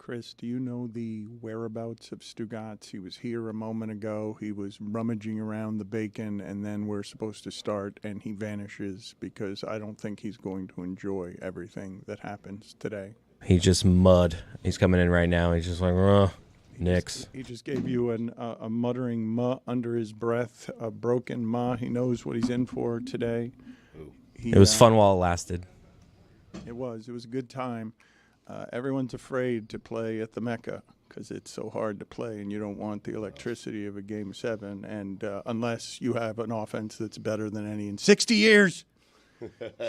Chris, do you know the whereabouts of Stugotz? He was here a moment ago. He was rummaging around the bacon, and then we're supposed to start, and he vanishes because I don't think he's going to enjoy everything that happens today. He's just mud. He's coming in right now. He's just like, Knicks. He just gave you a muttering muh under his breath, a broken muh. He knows what he's in for today. It was fun while it lasted. It was. It was a good time. Everyone's afraid to play at the Mecca because it's so hard to play, and you don't want the electricity of a Game 7, and unless you have an offense that's better than any in 60 years.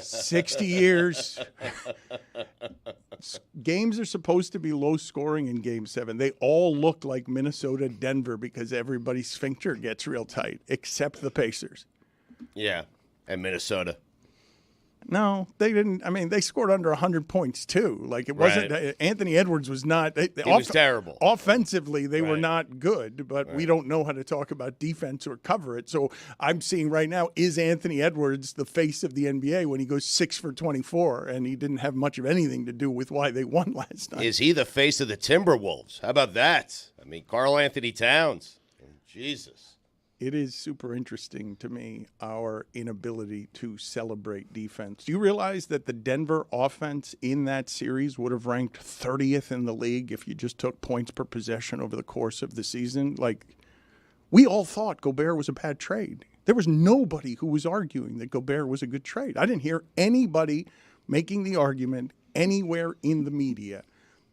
60 years. Games are supposed to be low scoring in Game 7. They all look like Minnesota, Denver because everybody's sphincter gets real tight, except the Pacers. Yeah, and Minnesota. No, they didn't. I mean, they scored under 100 points, too. Like, it wasn't Anthony Edwards was not. He was terrible. Offensively, they were not good, but we don't know how to talk about defense or cover it. So I'm seeing right now, is Anthony Edwards the face of the NBA when he goes 6 for 24, and he didn't have much of anything to do with why they won last night? Is he the face of the Timberwolves? How about that? I mean, Karl Anthony Towns. Jesus. It is super interesting to me, our inability to celebrate defense. Do you realize that the Denver offense in that series would have ranked 30th in the league if you just took points per possession over the course of the season? Like, we all thought Gobert was a bad trade. There was nobody who was arguing that Gobert was a good trade. I didn't hear anybody making the argument anywhere in the media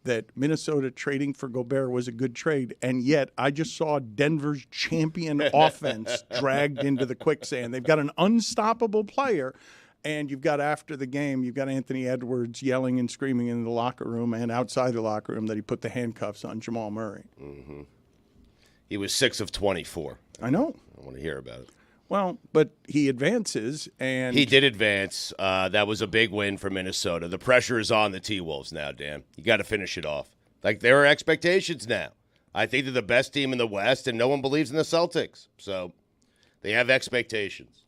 that Minnesota trading for Gobert was a good trade, and yet I just saw Denver's champion offense dragged into the quicksand. They've got an unstoppable player, and you've got after the game, you've got Anthony Edwards yelling and screaming in the locker room and outside the locker room that he put the handcuffs on Jamal Murray. Mm-hmm. He was 6 of 24. I know. I want to hear about it. Well, but he advances, and he did advance. That was a big win for Minnesota. The pressure is on the T-Wolves now, Dan. You got to finish it off. Like, there are expectations now. I think they're the best team in the West, and no one believes in the Celtics. So they have expectations.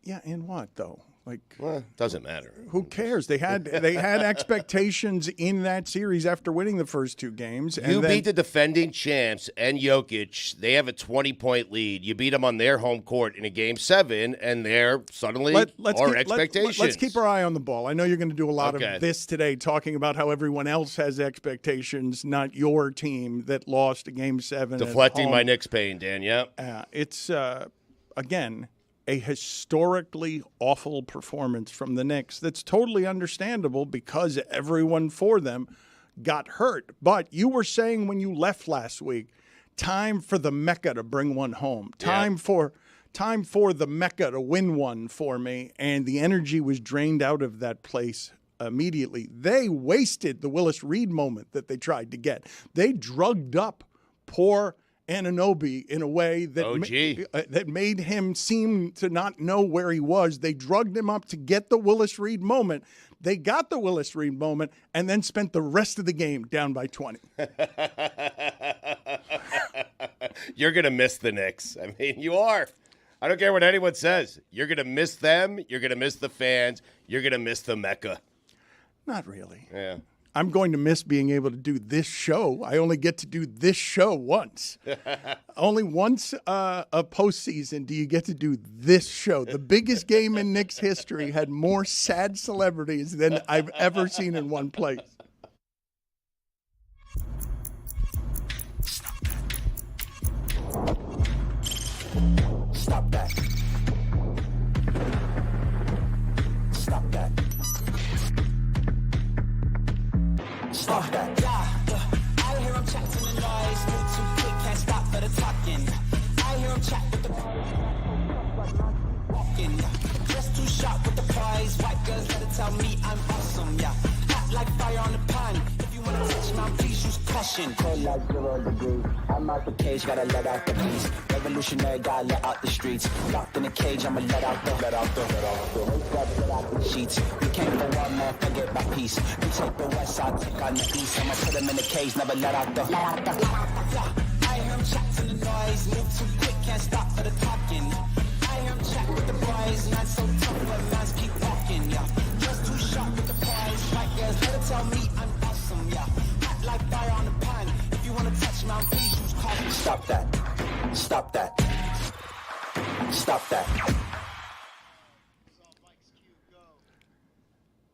Yeah, and what, though? Like, well, doesn't matter. Who cares? They had expectations in that series after winning the first 2 games. You beat the defending champs and Jokic. They have a 20-point lead. You beat them on their home court in a Game 7, and they're suddenly expectations. Let's keep our eye on the ball. I know you're going to do a lot of this today, talking about how everyone else has expectations, not your team that lost a Game 7. Deflecting my Knicks pain, Dan, yeah. It's, again, a historically awful performance from the Knicks that's totally understandable because everyone for them got hurt. But you were saying when you left last week, time for the Mecca to bring one home. Time for the Mecca to win one for me, and the energy was drained out of that place immediately. They wasted the Willis Reed moment that they tried to get. They drugged up poor Anunoby in a way that that made him seem to not know where he was. They drugged him up to get the Willis Reed moment. They got the Willis Reed moment and then spent the rest of the game down by 20. You're going to miss the Knicks. I mean, you are. I don't care what anyone says. You're going to miss them. You're going to miss the fans. You're going to miss the Mecca. Not really. Yeah. I'm going to miss being able to do this show. I only get to do this show once. Only once a postseason do you get to do this show. The biggest game in Knicks history had more sad celebrities than I've ever seen in one place. Stop that. Stop that. Stop that. I hear him chatting the noise, move too quick, can't stop for the talking. I hear him chat with the walking. Dress too sharp with the prize, white girls let it tell me I'm awesome, yeah. Hot like fire on the pan. If you wanna touch my please use caution. Cold like 0 degrees. I'm out the cage, gotta let out the beast. Revolutionary, gotta let out the streets. Locked in a cage, I'ma let out the sheets. We came for one man, forget my peace. We take the west side, take on the east. I'ma put him in the cage, never let out the. I hear him chat in the noise, move too quick, can't stop for the talking. I hear him chat with the boys, not so tough, but man's keep walking, yeah. Just too sharp with the prize, white girls, let it tell me I'm awesome, yeah. Hot like fire on the Stop that. Stop that. Stop that.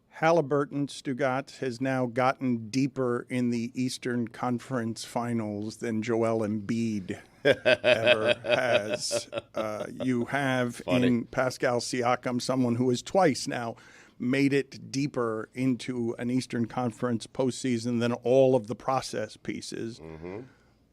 Halliburton, Stugotz, has now gotten deeper in the Eastern Conference Finals than Joel Embiid ever has. You have in Pascal Siakam someone who has twice now made it deeper into an Eastern Conference postseason than all of the process pieces. Mm-hmm.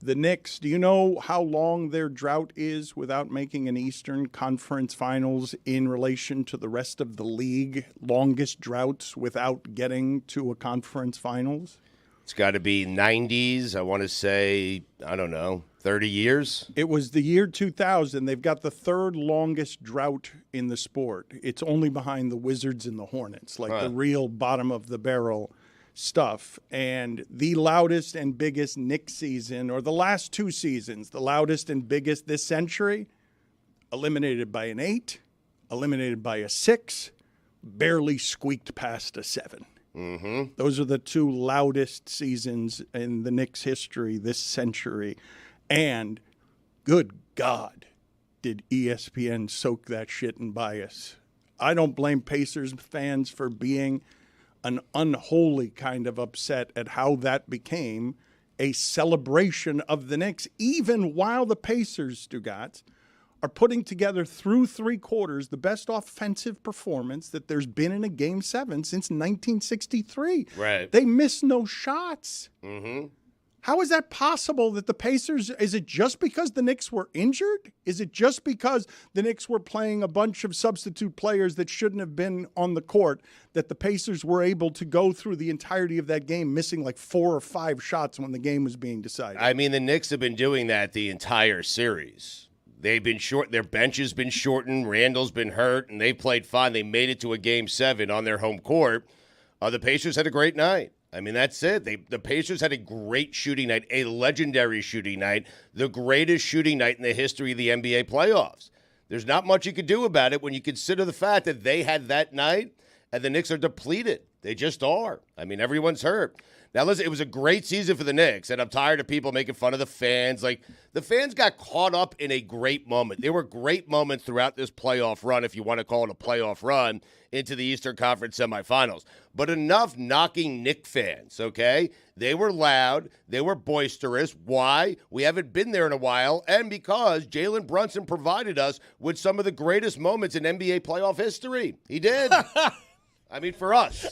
The Knicks, do you know how long their drought is without making an Eastern Conference Finals in relation to the rest of the league? Longest droughts without getting to a conference finals? It's got to be 90s. I want to say, I don't know, 30 years? It was the year 2000. They've got the third longest drought in the sport. It's only behind the Wizards and the Hornets, like the real bottom of the barrel stuff. And the loudest and biggest Knicks season, or the last two seasons, the loudest and biggest this century, eliminated by an 8, eliminated by a 6, barely squeaked past a 7. Mm-hmm. Those are the two loudest seasons in the Knicks history this century. And good God, did ESPN soak that shit in bias. I don't blame Pacers fans for being an unholy kind of upset at how that became a celebration of the Knicks, even while the Pacers, Stugotz, are putting together through 3 quarters the best offensive performance that there's been in a Game 7 since 1963. Right. They miss no shots. Mm-hmm. How is that possible that the Pacers, is it just because the Knicks were injured? Is it just because the Knicks were playing a bunch of substitute players that shouldn't have been on the court that the Pacers were able to go through the entirety of that game missing like 4 or 5 shots when the game was being decided? I mean, the Knicks have been doing that the entire series. They've been short. Their bench has been shortened. Randall's been hurt, and they played fine. They made it to a Game 7 on their home court. The Pacers had a great night. I mean, that's it. The Pacers had a great shooting night, a legendary shooting night, the greatest shooting night in the history of the NBA playoffs. There's not much you could do about it when you consider the fact that they had that night and the Knicks are depleted. They just are. I mean, everyone's hurt. Now, listen, it was a great season for the Knicks, and I'm tired of people making fun of the fans. Like, the fans got caught up in a great moment. There were great moments throughout this playoff run, if you want to call it a playoff run, into the Eastern Conference semifinals. But enough knocking Knicks fans, okay? They were loud. They were boisterous. Why? We haven't been there in a while, and because Jalen Brunson provided us with some of the greatest moments in NBA playoff history. He did. I mean, for us.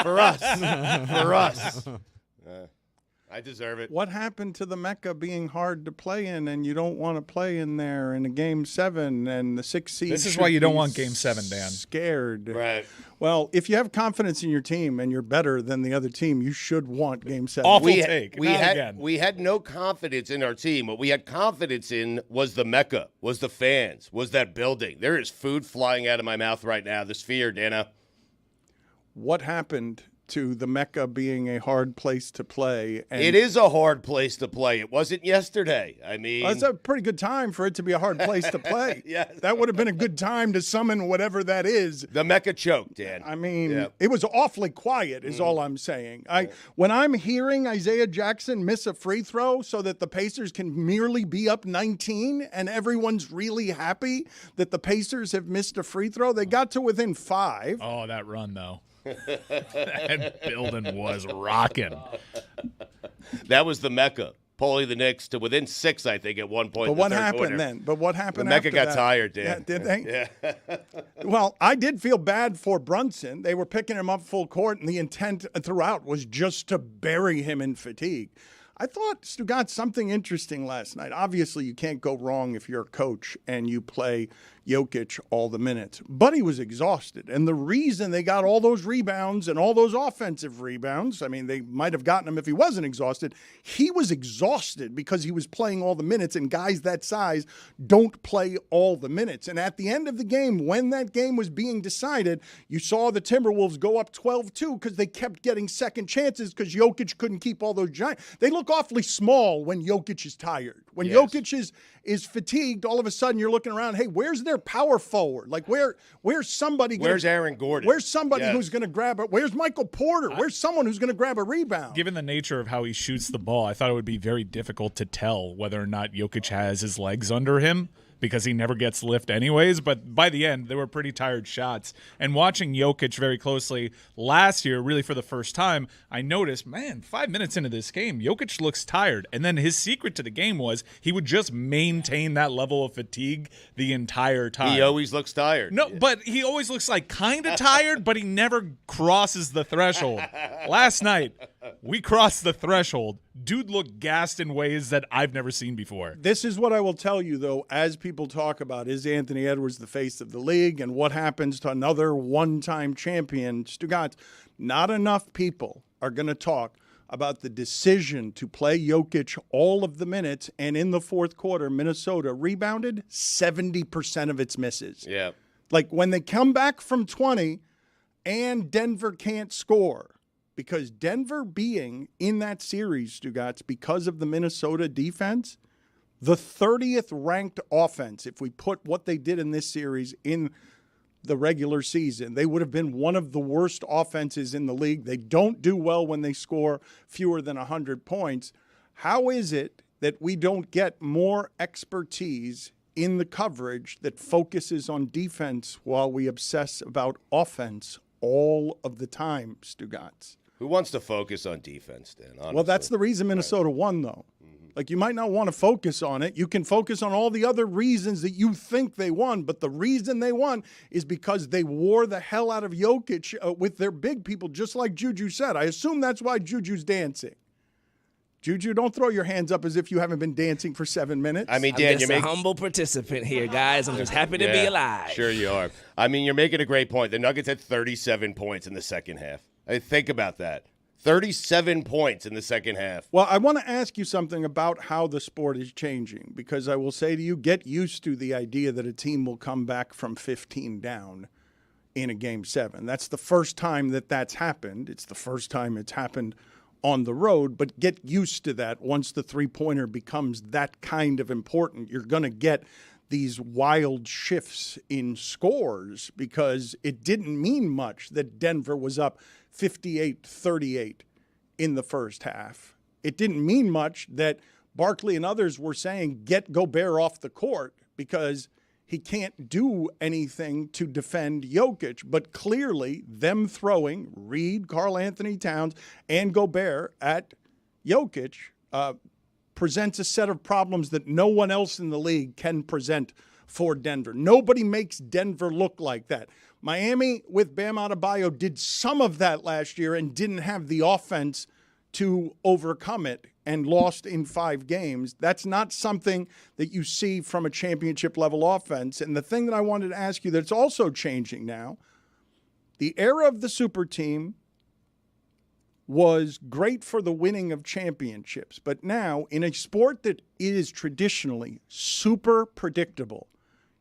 For us. For us. I deserve it. What happened to the Mecca being hard to play in, and you don't want to play in there in a Game 7 and the 6 seed? This is why you don't want Game 7, Dan. Scared. Right. Well, if you have confidence in your team and you're better than the other team, you should want Game 7. Awful take. We had no confidence in our team. What we had confidence in was the Mecca, was the fans, was that building. There is food flying out of my mouth right now. The Sphere, Dana. What happened to the Mecca being a hard place to play? And it is a hard place to play. It wasn't yesterday. I mean, it's a pretty good time for it to be a hard place to play. Yeah. That would have been a good time to summon whatever that is. The Mecca choke, Dan. I mean, It was awfully quiet is all I'm saying. When I'm hearing Isaiah Jackson miss a free throw so that the Pacers can merely be up 19 and everyone's really happy that the Pacers have missed a free throw, they got to within 5. Oh, that run, though. That building was rocking. That was the Mecca. Pulling the Knicks to within 6, I think, at one point. But what happened then? But what happened the Mecca after got that? tired, Dan. Yeah, did they? Yeah. Well, I did feel bad for Brunson. They were picking him up full court, and the intent throughout was just to bury him in fatigue. I thought Stu got something interesting last night. Obviously, you can't go wrong if you're a coach and you play Jokic all the minutes. But he was exhausted. And the reason they got all those rebounds and all those offensive rebounds, I mean, they might have gotten them if he wasn't exhausted. He was exhausted because he was playing all the minutes, and guys that size don't play all the minutes. And at the end of the game, when that game was being decided, you saw the Timberwolves go up 12-2 because they kept getting second chances because Jokic couldn't keep all those giants. They looked look awfully small when Jokic is tired. When Yes. Jokic is fatigued, all of a sudden you're looking around, hey, where's their power forward? Like, where's somebody Where's Aaron Gordon? Where's somebody Yes. who's going to grab it? Where's Michael Porter? Where's someone who's going to grab a rebound? Given the nature of how he shoots the ball, I thought it would be very difficult to tell whether or not Jokic has his legs under him, because he never gets lift anyways. But by the end, they were pretty tired shots. And watching Jokic very closely last year, really for the first time, I noticed, man, 5 minutes into this game, Jokic looks tired. And then his secret to the game was he would just maintain that level of fatigue the entire time. He always looks tired. No, but he always looks like kind of tired, but he never crosses the threshold. Last night, we crossed the threshold. Dude looked gassed in ways that I've never seen before. This is what I will tell you, though, as people talk about, is Anthony Edwards the face of the league, and what happens to another one-time champion, Stugotz? Not enough people are going to talk about the decision to play Jokic all of the minutes, and in the fourth quarter, Minnesota rebounded 70% of its misses. Yeah. Like, when they come back from 20 and Denver can't score, because Denver being in that series, Stugotz, because of the Minnesota defense, the 30th ranked offense, if we put what they did in this series in the regular season, they would have been one of the worst offenses in the league. They don't do well when they score fewer than 100 points. How is it that we don't get more expertise in the coverage that focuses on defense while we obsess about offense all of the time, Stugotz? Who wants to focus on defense, Dan? Honestly. Well, that's the reason Minnesota won, though. Like, you might not want to focus on it. You can focus on all the other reasons that you think they won, but the reason they won is because they wore the hell out of Jokic with their big people, just like Juju said. I assume that's why Juju's dancing. Juju, don't throw your hands up as if you haven't been dancing for 7 minutes. I mean, I'm Dan, just a humble participant here, guys. I'm just happy to be alive. Sure you are. I mean, you're making a great point. The Nuggets had 37 points in the second half. Think about that. 37 points in the second half. Well, I want to ask you something about how the sport is changing, because I will say to you, get used to the idea that a team will come back from 15 down in a Game 7. That's the first time that that's happened. It's the first time it's happened on the road, but get used to that. Once the three-pointer becomes that kind of important, you're going to get these wild shifts in scores, because it didn't mean much that Denver was up 58-38 in the first half. It didn't mean much that Barkley and others were saying, get Gobert off the court, because he can't do anything to defend Jokic. But clearly, them throwing Reed, Karl Anthony Towns, and Gobert at Jokic presents a set of problems that no one else in the league can present for Denver. Nobody makes Denver look like that. Miami with Bam Adebayo did some of that last year and didn't have the offense to overcome it and lost in 5 games. That's not something that you see from a championship level offense. And the thing that I wanted to ask you that's also changing now, the era of the super team was great for the winning of championships. But now, in a sport that is traditionally super predictable,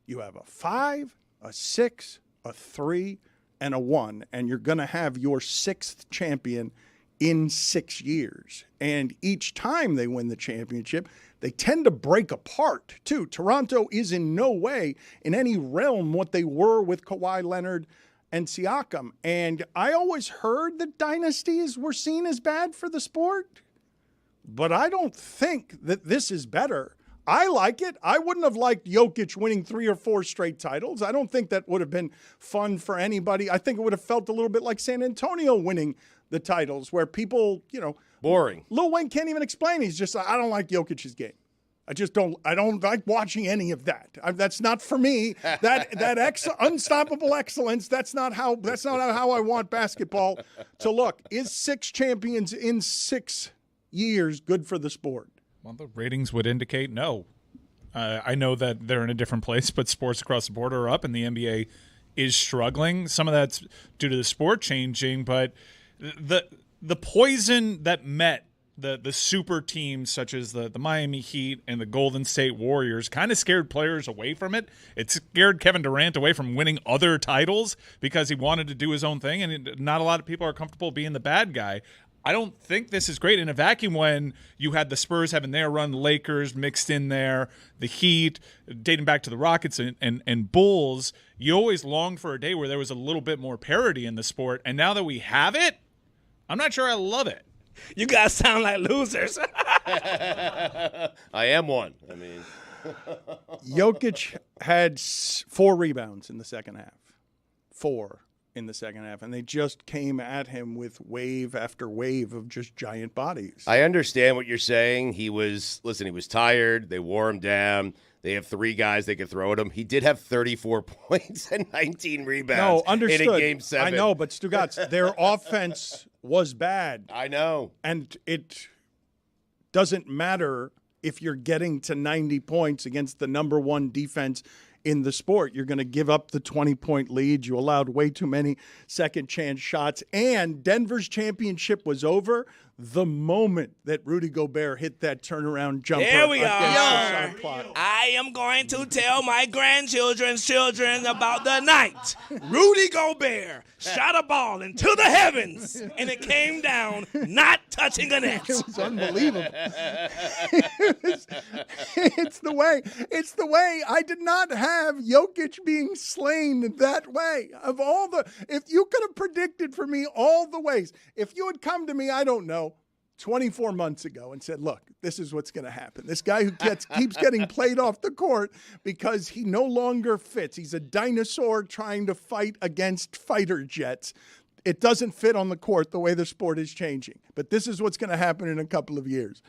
you have a 5, a 6, a 3, and a 1, and you're going to have your 6th champion in 6 years. And each time they win the championship, they tend to break apart, too. Toronto is in no way in any realm what they were with Kawhi Leonard and Siakam. And I always heard that dynasties were seen as bad for the sport, but I don't think that this is better. I like it. I wouldn't have liked Jokic winning 3 or 4 straight titles. I don't think that would have been fun for anybody. I think it would have felt a little bit like San Antonio winning the titles, where people, boring. Lil Wayne can't even explain. He's just like, I don't like Jokic's game. I don't like watching any of that. That's not for me. That unstoppable excellence. That's not how I want basketball to look. Is 6 champions in 6 years good for the sport? Well, the ratings would indicate no. I know that they're in a different place, but sports across the board are up, and the NBA is struggling. Some of that's due to the sport changing, but the poison that met the super teams such as the Miami Heat and the Golden State Warriors kind of scared players away from it. It scared Kevin Durant away from winning other titles because he wanted to do his own thing, and not a lot of people are comfortable being the bad guy. I don't think this is great in a vacuum when you had the Spurs having their run, Lakers mixed in there, the Heat, dating back to the Rockets and Bulls. You always longed for a day where there was a little bit more parity in the sport. And now that we have it, I'm not sure I love it. You guys sound like losers. I am one. I mean, Jokic had 4 rebounds in the second half. 4 in the second half. And they just came at him with wave after wave of just giant bodies. I understand what you're saying. He was tired. They wore him down. They have 3 guys they could throw at him. He did have 34 points and 19 rebounds understood. in a Game 7. I know, but Stugotz, their offense was bad. I know. And it doesn't matter if you're getting to 90 points against the number 1 defense in the sport. You're going to give up the 20-point lead. You allowed way too many second-chance shots. And Denver's championship was over the moment that Rudy Gobert hit that turnaround jumper. There we are. The shot clock. I am going to tell my grandchildren's children about the night Rudy Gobert shot a ball into the heavens, and it came down not touching a net. It was unbelievable. It's the way. I did not have Jokic being slain that way. If you could have predicted for me all the ways, if you had come to me, I don't know, 24 months ago and said, look, this is what's going to happen. This guy who keeps getting played off the court because he no longer fits. He's a dinosaur trying to fight against fighter jets. It doesn't fit on the court the way the sport is changing. But this is what's going to happen in a couple of years.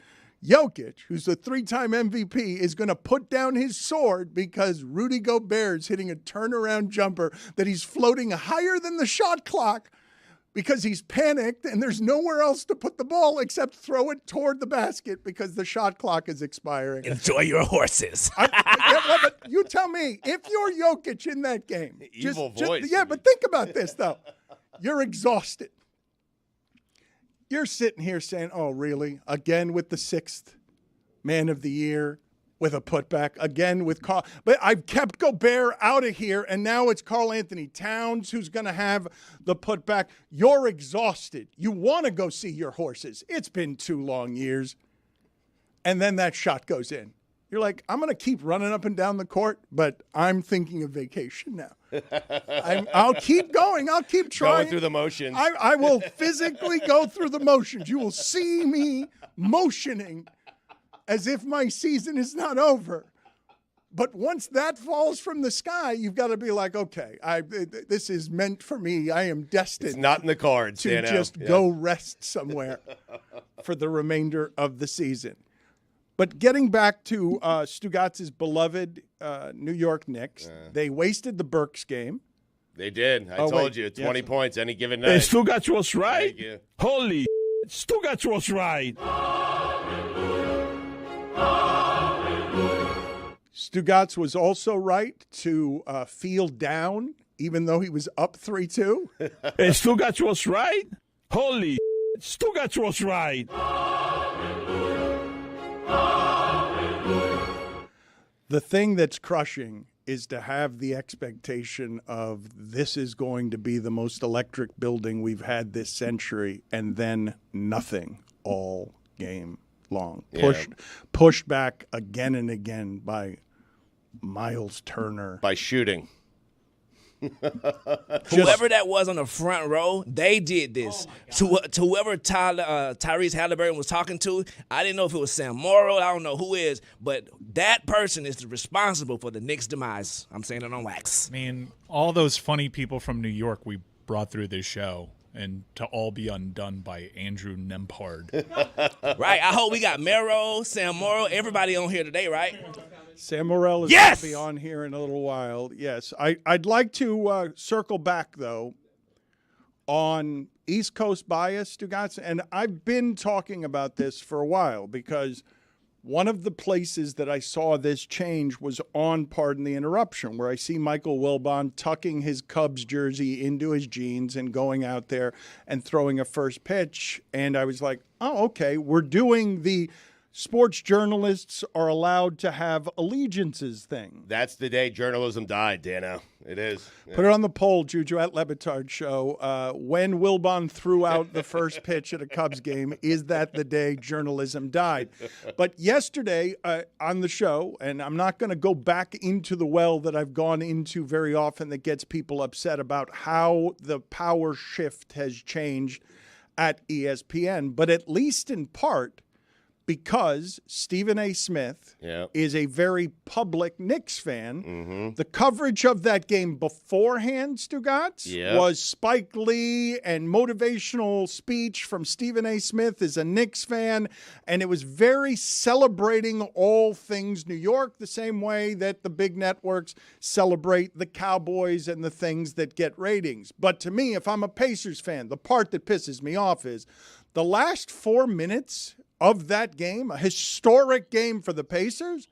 Jokic, who's the 3-time MVP, is going to put down his sword because Rudy Gobert's hitting a turnaround jumper that he's floating higher than the shot clock because he's panicked and there's nowhere else to put the ball except throw it toward the basket because the shot clock is expiring. Enjoy your horses. But you tell me, if you're Jokic in that game. Evil voice. But think about this, though. You're exhausted. You're sitting here saying, oh, really? Again with the 6th man of the year with a putback. Again with Carl. But I've kept Gobert out of here, and now it's Karl Anthony Towns who's going to have the putback. You're exhausted. You want to go see your horses. It's been 2 long years. And then that shot goes in. You're like, I'm going to keep running up and down the court, but I'm thinking of vacation now. I'll keep going. I'll keep trying. Going through the motions. I will physically go through the motions. You will see me motioning as if my season is not over. But once that falls from the sky, you've got to be like, okay, this is meant for me. I am destined. It's not in the cards, to just go rest somewhere for the remainder of the season. But getting back to Stugotz's beloved New York Knicks, they wasted the Burks game. They did. I told you, 20 points any given night. Hey, Stugotz was right. Thank you. Holy Stugotz was right. Stugotz was also right to feel down, even though he was up 3-2. Hey, Stugotz was right. Holy Stugotz was right. The thing that's crushing is to have the expectation of this is going to be the most electric building we've had this century, and then nothing all game long. Pushed back again and again by Miles Turner. By shooting. Whoever that was on the front row, they did this. To whoever Tyrese Halliburton was talking to, I didn't know if it was Sam Morril. I don't know who is, but that person is responsible for the Knicks' demise. I'm saying it on wax. I mean, all those funny people from New York we brought through this show, and to all be undone by Andrew Nembhard. Right. I hope we got Mero, Sam Morril, everybody on here today, right? Sam Morril is going to be on here in a little while. Yes. I'd like to circle back, though, on East Coast bias, Stugotz. And I've been talking about this for a while because one of the places that I saw this change was on Pardon the Interruption, where I see Michael Wilbon tucking his Cubs jersey into his jeans and going out there and throwing a first pitch. And I was like, oh, okay, we're doing the sports journalists are allowed to have allegiances thing. That's the day journalism died, Dano. It is. Put it on the poll, Juju, at Batard Show. When Wilbon threw out the first pitch at a Cubs game, is that the day journalism died? But yesterday on the show, and I'm not going to go back into the well that I've gone into very often that gets people upset about how the power shift has changed at ESPN, but at least in part, because Stephen A. Smith is a very public Knicks fan. The coverage of that game beforehand, Stugotz, was Spike Lee and motivational speech from Stephen A. Smith as a Knicks fan, and it was very celebrating all things New York, the same way that the big networks celebrate the Cowboys and the things that get ratings. But to me, if I'm a Pacers fan, the part that pisses me off is the last 4 minutes of that game, a historic game for the Pacers,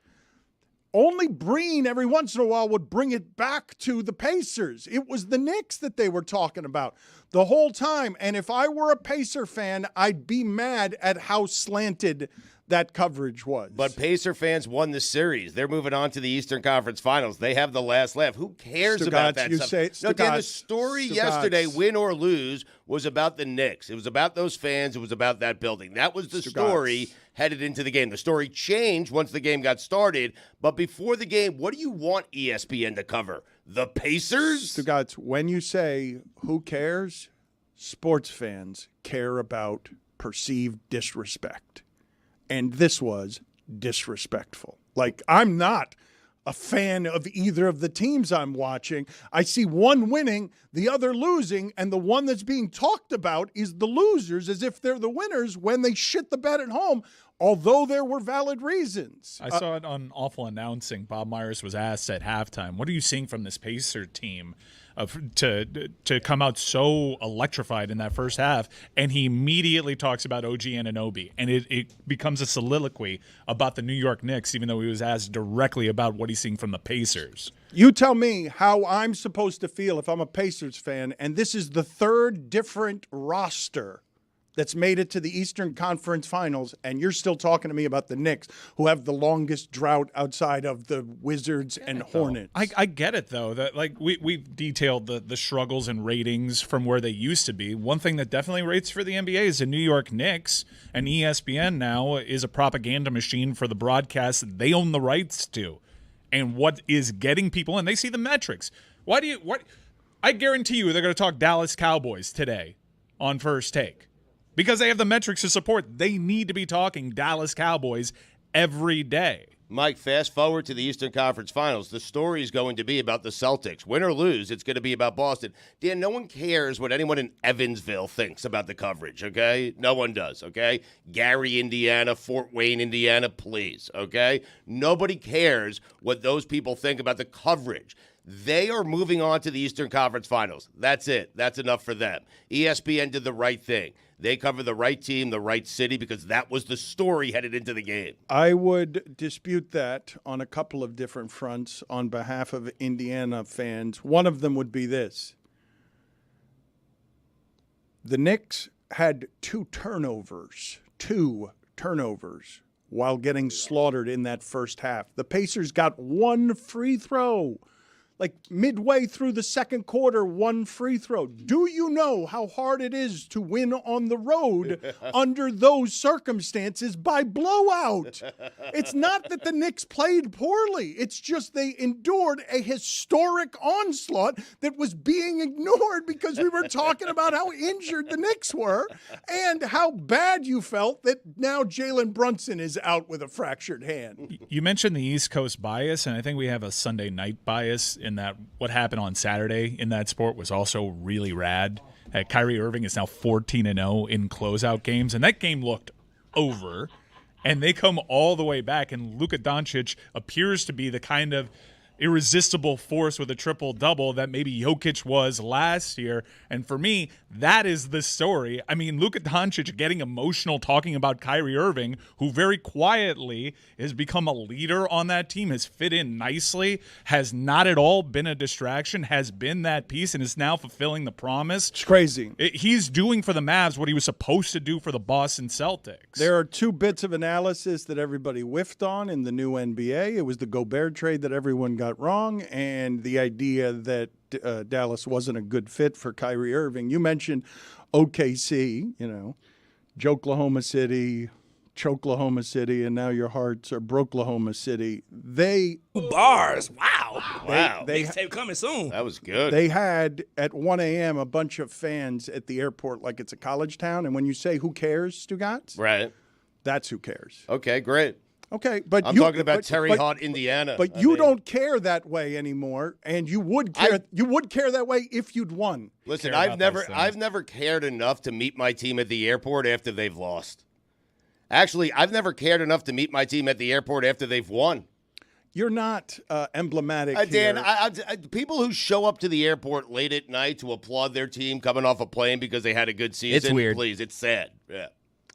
only Breen every once in a while would bring it back to the Pacers. It was the Knicks that they were talking about the whole time. And if I were a Pacer fan, I'd be mad at how slanted that coverage was. But Pacer fans won the series. They're moving on to the Eastern Conference Finals. They have the last laugh. Who cares about that stuff? No, Dan, the story yesterday, win or lose, was about the Knicks. It was about those fans. It was about that building. That was the story headed into the game. The story changed once the game got started. But before the game, what do you want ESPN to cover? The Pacers? Stugotz, when you say who cares, sports fans care about perceived disrespect. And this was disrespectful. Like, I'm not a fan of either of the teams I'm watching. I see one winning, the other losing, and the one that's being talked about is the losers as if they're the winners when they shit the bed at home, although there were valid reasons. I saw it on Awful Announcing. Bob Myers was asked at halftime, what are you seeing from this Pacer team to come out so electrified in that first half? And he immediately talks about OG Anunoby, and it becomes a soliloquy about the New York Knicks, even though he was asked directly about what he's seeing from the Pacers. You tell me how I'm supposed to feel if I'm a Pacers fan, and this is the third different roster that's made it to the Eastern Conference Finals, and you're still talking to me about the Knicks, who have the longest drought outside of the Wizards and Hornets. I get it, though. That like we've detailed the struggles and ratings from where they used to be. One thing that definitely rates for the NBA is the New York Knicks, and ESPN now is a propaganda machine for the broadcast they own the rights to. And what is getting people in, they see the metrics. I guarantee you they're going to talk Dallas Cowboys today on First Take. Because they have the metrics to support. They need to be talking Dallas Cowboys every day. Mike, fast forward to the Eastern Conference Finals. The story is going to be about the Celtics. Win or lose, it's going to be about Boston. Dan, no one cares what anyone in Evansville thinks about the coverage, okay? No one does, okay? Gary, Indiana, Fort Wayne, Indiana, please, okay? Nobody cares what those people think about the coverage. They are moving on to the Eastern Conference Finals. That's it. That's enough for them. ESPN did the right thing. They cover the right team, the right city, because that was the story headed into the game. I would dispute that on a couple of different fronts on behalf of Indiana fans. One of them would be this. The Knicks had two turnovers while getting slaughtered in that first half. The Pacers got one free throw. Like midway through the second quarter, one free throw. Do you know how hard it is to win on the road under those circumstances by blowout? It's not that the Knicks played poorly. It's just they endured a historic onslaught that was being ignored because we were talking about how injured the Knicks were and how bad you felt that now Jalen Brunson is out with a fractured hand. You mentioned the East Coast bias, and I think we have a Sunday night bias in that what happened on Saturday in that sport was also really rad. Kyrie Irving is now 14-0 in closeout games, and that game looked over. And they come all the way back, and Luka Doncic appears to be the kind of irresistible force with a triple-double that maybe Jokic was last year. And for me, that is the story. I mean, Luka Doncic getting emotional talking about Kyrie Irving, who very quietly has become a leader on that team, has fit in nicely, has not at all been a distraction, has been that piece, and is now fulfilling the promise. It's crazy. He's doing for the Mavs what he was supposed to do for the Boston Celtics. There are two bits of analysis that everybody whiffed on in the new NBA. It was the Gobert trade that everyone got wrong, and the idea that Dallas wasn't a good fit for Kyrie Irving. You mentioned OKC, Joklahoma City, Choklahoma City, and now your hearts are Broklahoma City. Bars. Wow. Wow. Mixtape coming soon. That was good. They had at 1 a.m. a bunch of fans at the airport like it's a college town. And when you say who cares, Stugotz, right. That's who cares. Okay, great. Okay, but I'm talking about Terre Haute, Indiana. But you don't care that way anymore, and you would care. You would care that way if you'd won. Listen, I've never cared enough to meet my team at the airport after they've lost. Actually, I've never cared enough to meet my team at the airport after they've won. You're not emblematic, Dan. here. People who show up to the airport late at night to applaud their team coming off a plane because they had a good season. It's weird. Please, it's sad. Yeah.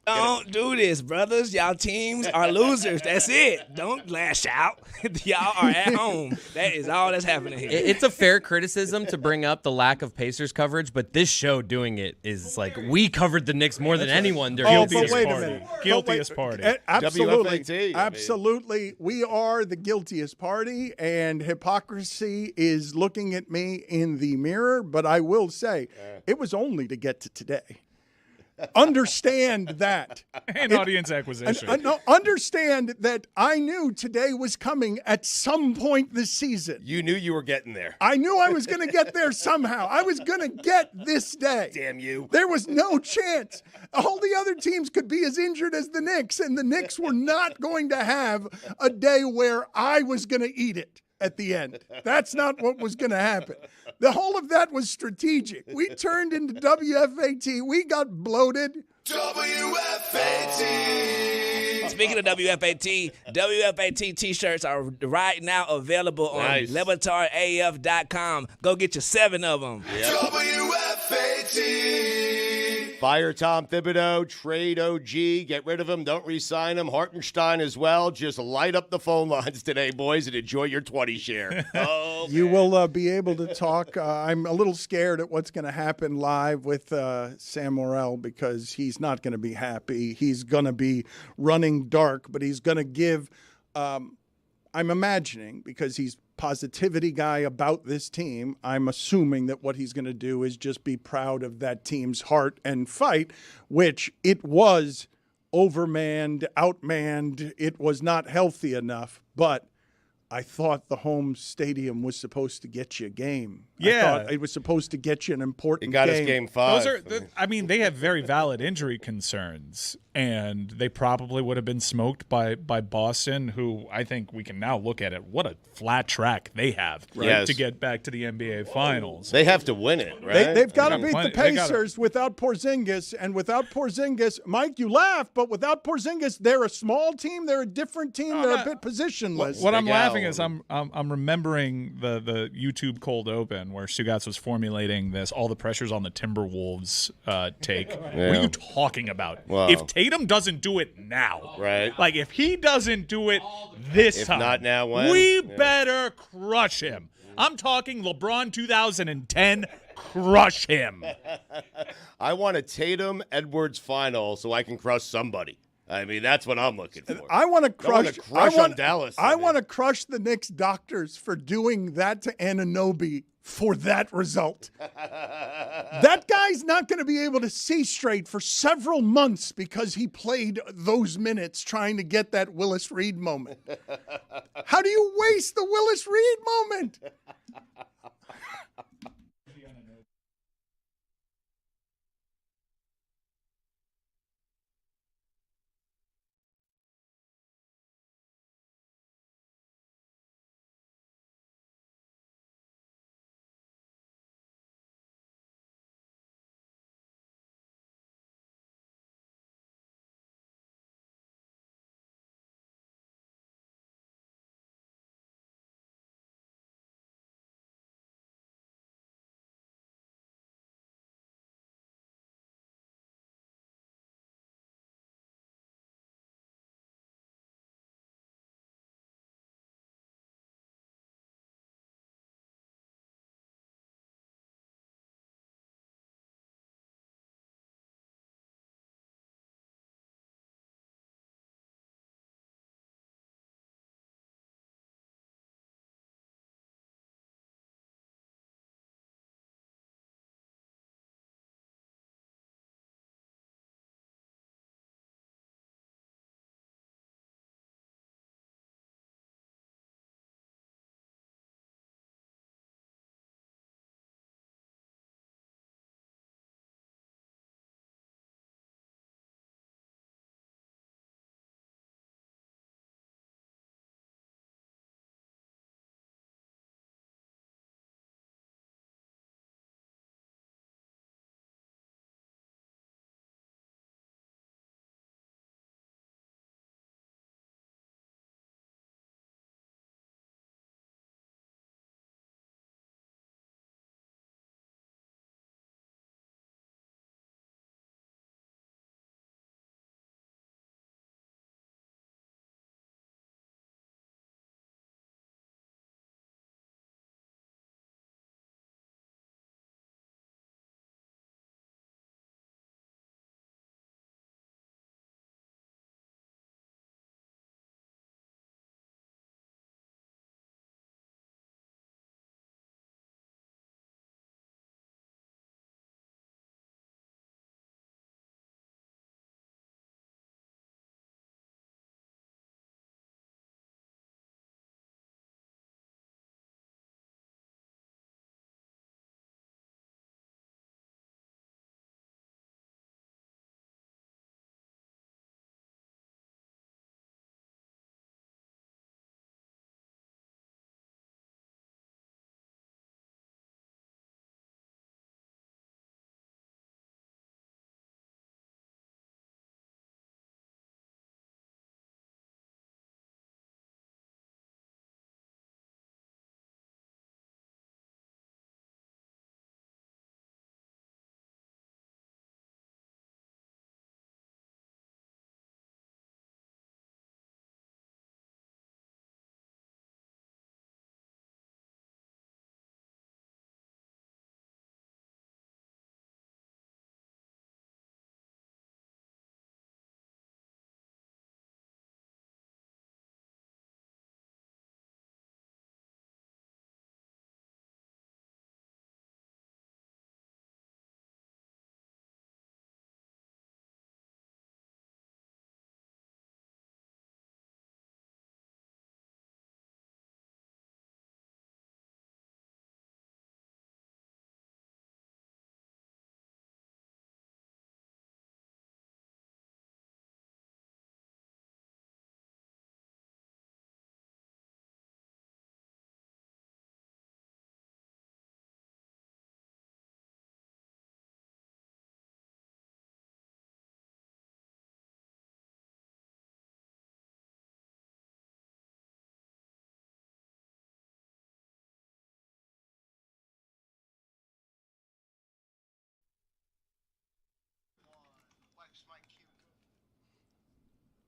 Don't do this, brothers. Y'all teams are losers. That's it. Don't lash out. Y'all are at home. That is all that's happening here. It's a fair criticism to bring up the lack of Pacers coverage, but this show doing it is like we covered the Knicks more than anyone during the but season. wait a minute. Guiltiest party. Absolutely. WFAT, Absolutely. We are the guiltiest party, and hypocrisy is looking at me in the mirror. But I will say, it was only to get to today. Understand that. And audience acquisition. No, understand that I knew today was coming at some point this season. You knew you were getting there. I knew I was going to get there somehow. I was going to get this day. Damn you. There was no chance. All the other teams could be as injured as the Knicks, and the Knicks were not going to have a day where I was going to eat it at the end. That's not what was going to happen. The whole of that was strategic. We turned into WFAT. We got bloated. WFAT. Speaking of WFAT T-shirts are right now available on LebatardAF.com. Go get you 7 of them. Yep. WFAT. Fire Tom Thibodeau, trade OG, get rid of him, don't re-sign him. Hartenstein as well. Just light up the phone lines today, boys, and enjoy your 20 share. Oh, you will be able to talk. I'm a little scared at what's going to happen live with Sam Morril because he's not going to be happy. He's going to be running dark, but he's going to give I'm imagining, because he's positivity guy about this team, I'm assuming that what he's going to do is just be proud of that team's heart and fight, which it was overmanned, outmanned. It was not healthy enough, but I thought the home stadium was supposed to get you a game. Yeah. I thought it was supposed to get you an important It got game. us game 5. They have very valid injury concerns, and they probably would have been smoked by Boston, who I think we can now look at it. What a flat track they have to get back to the NBA Finals. They have to win it, right? They've got to beat the Pacers without Porzingis, and without Porzingis, Mike, you laugh, but without Porzingis, they're a small team, they're a different team, they're a bit positionless. What I'm laughing is I'm remembering the YouTube cold open where Stugotz was formulating this, all the pressures on the Timberwolves take. What are you talking about? Wow. If Tatum doesn't do it now, right? Like if he doesn't do it this time, if not now, when? We better crush him. I'm talking LeBron 2010. Crush him. I want a Tatum Edwards final so I can crush somebody. I mean, that's what I'm looking for. I want to crush. On Dallas. I want to crush the Knicks doctors for doing that to Anunoby for that result. That guy's not going to be able to see straight for several months because he played those minutes trying to get that Willis Reed moment. How do you waste the Willis Reed moment?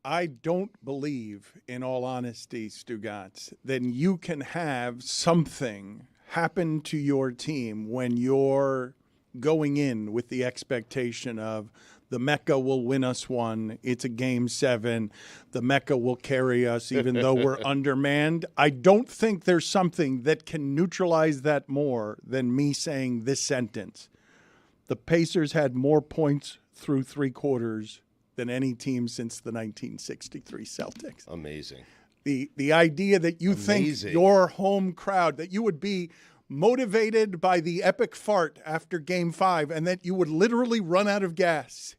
I don't believe, in all honesty, Stugotz, that you can have something happen to your team when you're going in with the expectation of the Mecca will win us one. It's a game 7. The Mecca will carry us even though we're undermanned. I don't think there's something that can neutralize that more than me saying this sentence. The Pacers had more points through 3 quarters than any team since the 1963 Celtics. Amazing. The idea that you think your home crowd, that you would be motivated by the epic fart after Game 5 and that you would literally run out of gas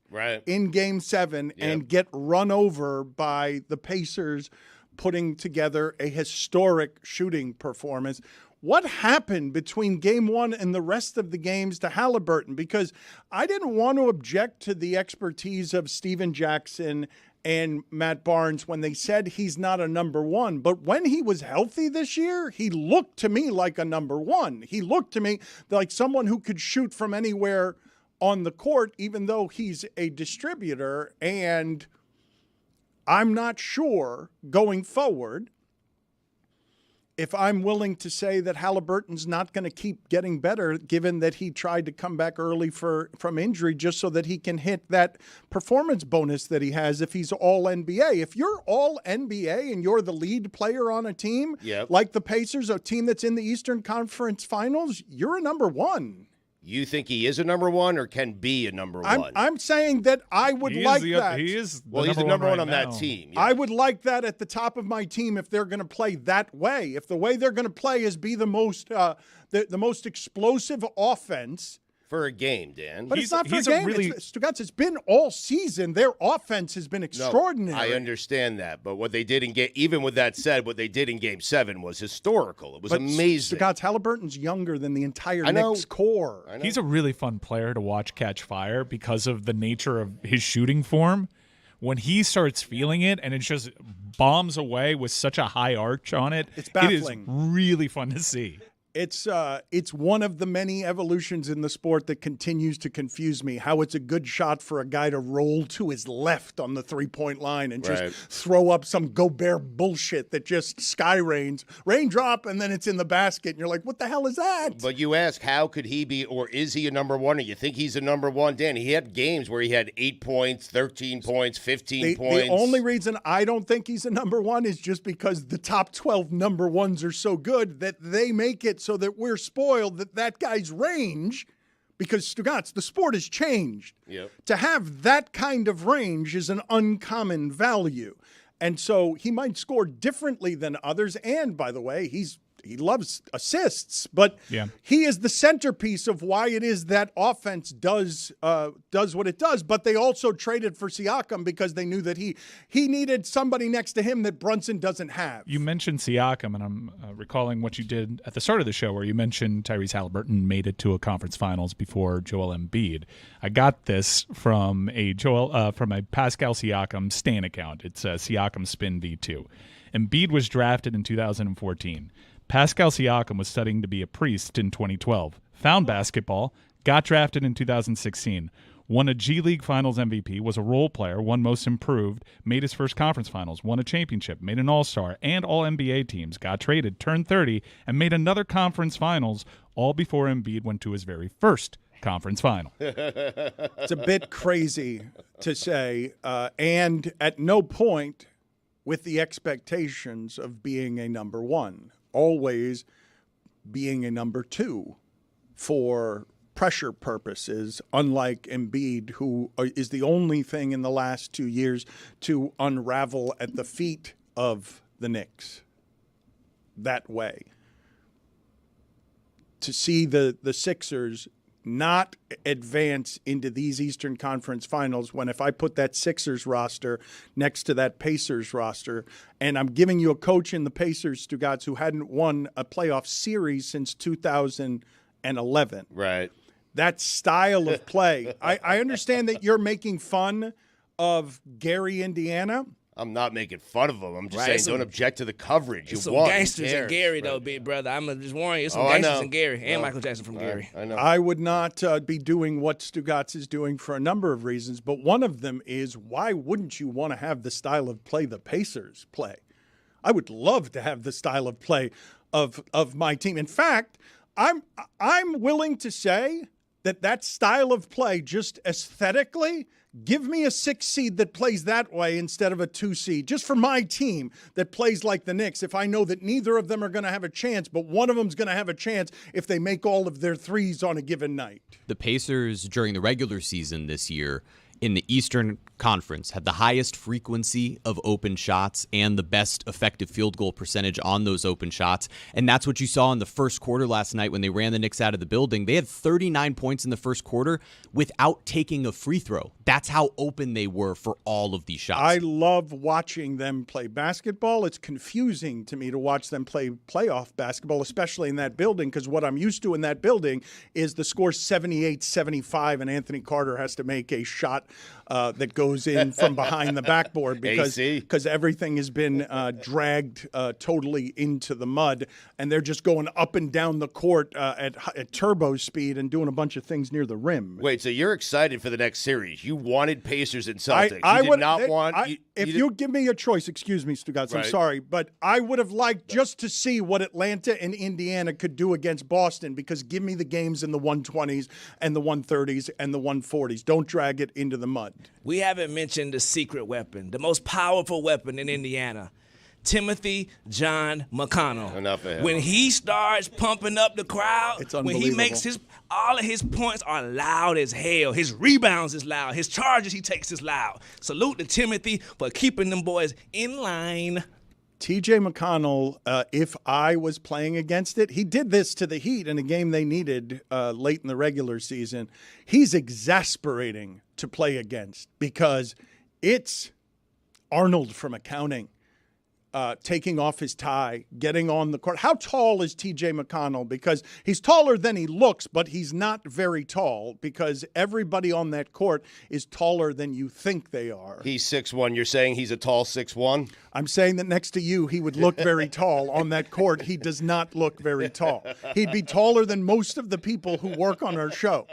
in Game 7 and get run over by the Pacers putting together a historic shooting performance. What happened between Game 1 and the rest of the games to Halliburton? Because I didn't want to object to the expertise of Steven Jackson and Matt Barnes when they said he's not a number 1. But when he was healthy this year, he looked to me like a number 1. He looked to me like someone who could shoot from anywhere on the court, even though he's a distributor. And I'm not sure going forward if I'm willing to say that Halliburton's not going to keep getting better, given that he tried to come back early from injury just so that he can hit that performance bonus that he has if he's all NBA. If you're all NBA and you're the lead player on a team, like the Pacers, a team that's in the Eastern Conference Finals, you're a number 1. You think he is a number 1 or can be a number 1? I'm saying that I would like that. He is he's the number 1 on now. that team. Yeah. I would like that at the top of my team if they're going to play that way. If the way they're going to play is be the most explosive offense. For a game, Dan. But it's not for a game. Stugotz, it's been all season. Their offense has been extraordinary. I understand that. But what they did even with that said, what they did in Game 7 was historical. It was amazing. Stugotz, Halliburton's younger than the entire Knicks core. He's a really fun player to watch catch fire because of the nature of his shooting form. When he starts feeling it and it just bombs away with such a high arch on it, it's baffling. It is really fun to see. It's one of the many evolutions in the sport that continues to confuse me. How it's a good shot for a guy to roll to his left on the 3-point line and just throw up some Gobert bullshit that just sky raindrop, and then it's in the basket, and you're like, what the hell is that? But you ask, how could he be, or is he a number 1? Or you think he's a number 1, Dan? He had games where he had 8 points, 13 points, 15 points. The only reason I don't think he's a number 1 is just because the top 12 number 1s are so good that they make it so that we're spoiled that guy's range, because Stugotz, the sport has changed. To have that kind of range is an uncommon value. And so he might score differently than others. And by the way, he loves assists, but he is the centerpiece of why it is that offense does what it does. But they also traded for Siakam because they knew that he needed somebody next to him that Brunson doesn't have. You mentioned Siakam, and I'm recalling what you did at the start of the show where you mentioned Tyrese Halliburton made it to a conference finals before Joel Embiid. I got this from a Pascal Siakam Stan account. It's Siakam Spin V2. Embiid was drafted in 2014. Pascal Siakam was studying to be a priest in 2012, found basketball, got drafted in 2016, won a G League Finals MVP, was a role player, won Most Improved, made his first conference finals, won a championship, made an All-Star and All-NBA teams, got traded, turned 30, and made another conference finals, all before Embiid went to his very first conference final. It's a bit crazy to say, and at no point with the expectations of being a number 1. Always being a number 2 for pressure purposes, unlike Embiid, who is the only thing in the last 2 years to unravel at the feet of the Knicks that way. To see the Sixers not advance into these Eastern Conference Finals when if I put that Sixers roster next to that Pacers roster, and I'm giving you a coach in the Pacers, Stugotz, who hadn't won a playoff series since 2011. Right. That style of play. I understand that you're making fun of Gary, Indiana. I'm not making fun of them. I'm just Right, saying don't object to the coverage. You some won. Who gangsters in cares? Gary, Right. though, big brother. I'm just warning you. Some Oh, I gangsters know. in Gary and No. Michael Jackson from Gary. I know. I would not be doing what Stugotz is doing for a number of reasons, but one of them is why wouldn't you want to have the style of play the Pacers play? I would love to have the style of play of my team. In fact, I'm willing to say that style of play, just aesthetically, give me a 6 seed that plays that way instead of a 2 seed, just for my team that plays like the Knicks. If I know that neither of them are going to have a chance, but one of them's going to have a chance if they make all of their threes on a given night. The Pacers during the regular season this year in the Eastern Conference had the highest frequency of open shots and the best effective field goal percentage on those open shots. And that's what you saw in the first quarter last night when they ran the Knicks out of the building. They had 39 points in the first quarter without taking a free throw. That's how open they were for all of these shots. I love watching them play basketball. It's confusing to me to watch them play playoff basketball, especially in that building, because what I'm used to in that building is the score 78-75, and Anthony Carter has to make a shot that goes in from behind the backboard because everything has been dragged totally into the mud, and they're just going up and down the court at turbo speed and doing a bunch of things near the rim. Wait, so you're excited for the next series? You wanted Pacers and Celtics. You did not want. If you give me a choice, excuse me, Stugotz, I'm sorry, but I would have liked just to see what Atlanta and Indiana could do against Boston, because give me the games in the 120s and the 130s and the 140s. Don't drag it into the mud. We haven't mentioned the secret weapon, the most powerful weapon in Indiana. Timothy John McConnell. Enough of him. When he starts pumping up the crowd, It's when he unbelievable. makes all of his points are loud as hell. His rebounds is loud. His charges he takes is loud. Salute to Timothy for keeping them boys in line. TJ McConnell, if I was playing against it, he did this to the Heat in a game they needed late in the regular season. He's exasperating to play against because it's Arnold from accounting. Taking off his tie, getting on the court. How tall is TJ McConnell? Because he's taller than he looks, but he's not very tall because everybody on that court is taller than you think they are. He's 6'1". You're saying he's a tall 6'1"? I'm saying that next to you, he would look very tall on that court. He does not look very tall. He'd be taller than most of the people who work on our show.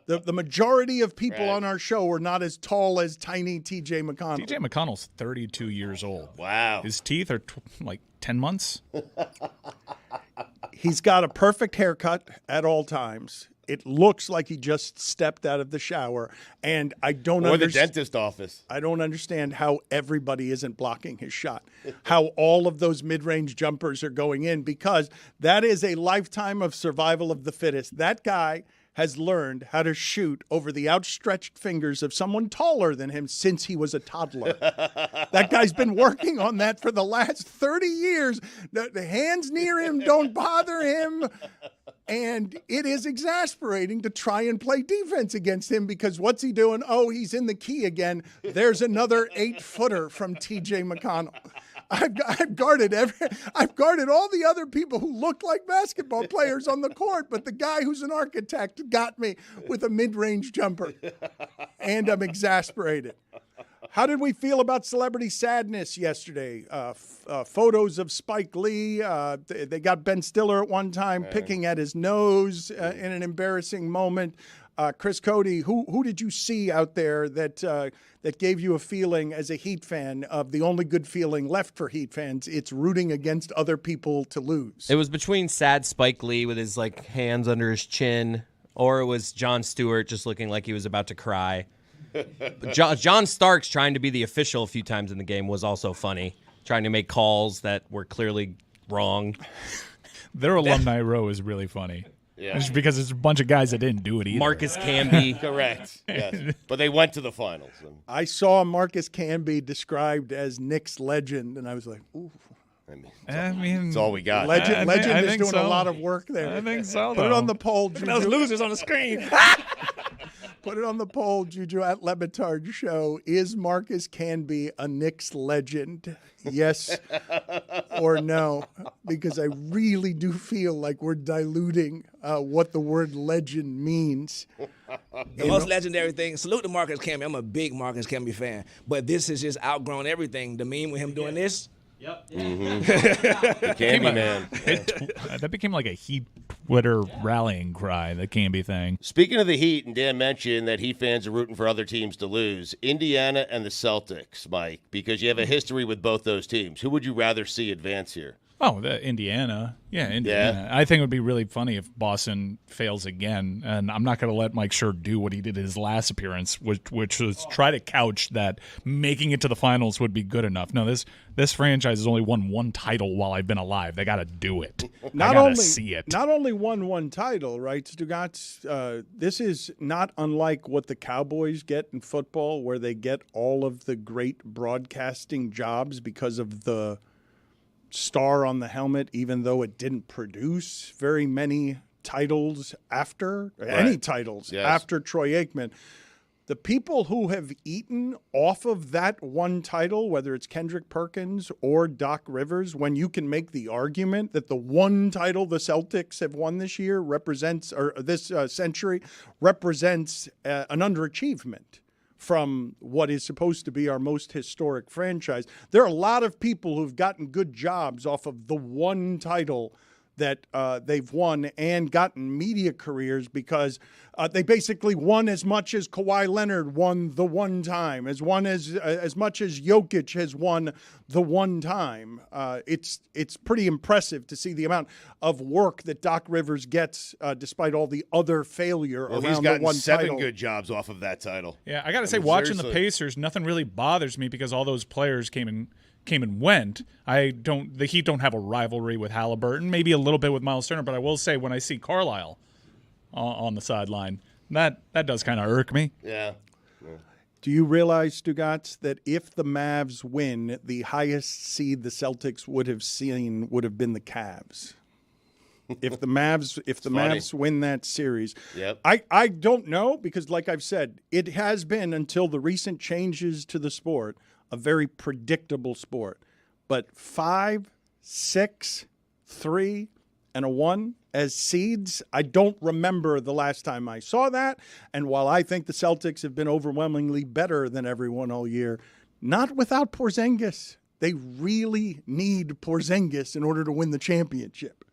The majority of people on our show are not as tall as tiny TJ McConnell. TJ McConnell's 32 years old. Wow. His teeth are like 10 months. He's got a perfect haircut at all times. It looks like he just stepped out of the shower, and I don't Or the understand. dentist office. I don't understand how everybody isn't blocking his shot, how all of those mid-range jumpers are going in, because that is a lifetime of survival of the fittest. That guy has learned how to shoot over the outstretched fingers of someone taller than him since he was a toddler. That guy's been working on that for the last 30 years. The hands near him don't bother him. And it is exasperating to try and play defense against him because what's he doing? Oh, he's in the key again. There's another 8-footer from TJ McConnell. I've guarded all the other people who look like basketball players on the court, but the guy who's an architect got me with a mid-range jumper, and I'm exasperated. How did we feel about celebrity sadness yesterday? Photos of Spike Lee. They got Ben Stiller at one time picking at his nose in an embarrassing moment. Chris Cody, who did you see out there that gave you a feeling as a Heat fan of the only good feeling left for Heat fans? It's rooting against other people to lose. It was between sad Spike Lee with his hands under his chin, or it was Jon Stewart just looking like he was about to cry. But John Starks trying to be the official a few times in the game was also funny, trying to make calls that were clearly wrong. Their alumni row is really funny. Yeah. Just because it's a bunch of guys that didn't do it either. Marcus Camby. Correct. Yes. But they went to the finals. I saw Marcus Camby described as Knicks legend, and I was like, ooh. I mean, That's all we got. Legend I is think doing so. a lot of work there. I think so, Put it though. on the poll, Look at those Juju. losers on the screen. Put it on the poll, Juju, at Le Batard Show. Is Marcus Camby a Knicks legend? Yes or no? Because I really do feel like we're diluting what the word legend means. The most legendary thing. Salute to Marcus Camby. I'm a big Marcus Camby fan, but this has just outgrown everything. The meme with him doing this. Yep. The Candy Man. That became like a Heat Twitter rallying cry, the Camby thing. Speaking of the Heat, and Dan mentioned that Heat fans are rooting for other teams to lose, Indiana and the Celtics, Mike, because you have a history with both those teams. Who would you rather see advance here? Oh, Indiana. Yeah, Indiana. I think it would be really funny if Boston fails again, and I'm not going to let Mike Scherr do what he did in his last appearance, which was try to couch that making it to the finals would be good enough. No, this franchise has only won one title while I've been alive. They got to do it. Not I gotta only see it. Not only won one title, right, Stugotz? This is not unlike what the Cowboys get in football, where they get all of the great broadcasting jobs because of the star on the helmet, even though it didn't produce very many titles after any titles after Troy Aikman. The people who have eaten off of that one title, whether it's Kendrick Perkins or Doc Rivers, when you can make the argument that the one title the Celtics have won this year represents, or this century represents an underachievement from what is supposed to be our most historic franchise. There are a lot of people who've gotten good jobs off of the one title that they've won and gotten media careers because they basically won as much as Kawhi Leonard won the one time, as much as Jokic has won the one time. It's pretty impressive to see the amount of work that Doc Rivers gets despite all the other failure around he's the gotten one 7 title. good jobs off of that title. Yeah, I got to say, watching the Pacers, nothing really bothers me because all those players came and went. The Heat don't have a rivalry with Halliburton, maybe a little bit with Miles Turner, but I will say when I see Carlisle on the sideline, that does kind of irk me. Yeah. Do you realize, Stugotz, that if the Mavs win, the highest seed the Celtics would have seen would have been the Cavs? If the Mavs win that series, I don't know, because like I've said, it has been until the recent changes to the sport a very predictable sport. But 5, 6, 3, and a 1 as seeds, I don't remember the last time I saw that. And while I think the Celtics have been overwhelmingly better than everyone all year, not without Porzingis. They really need Porzingis in order to win the championship.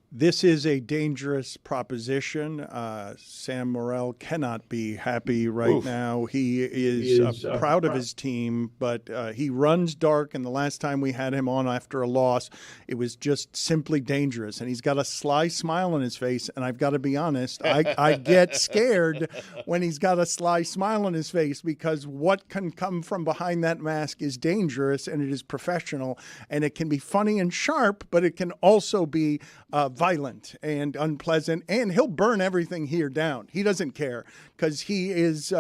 This is a dangerous proposition. Sam Morril cannot be happy right now. He is proud of his team, but he runs dark, and the last time we had him on after a loss, it was just simply dangerous. And he's got a sly smile on his face, and I've got to be honest, I get scared when he's got a sly smile on his face, because what can come from behind that mask is dangerous, and it is professional, and it can be funny and sharp, but it can also be violent and unpleasant, and he'll burn everything here down. He doesn't care, because he is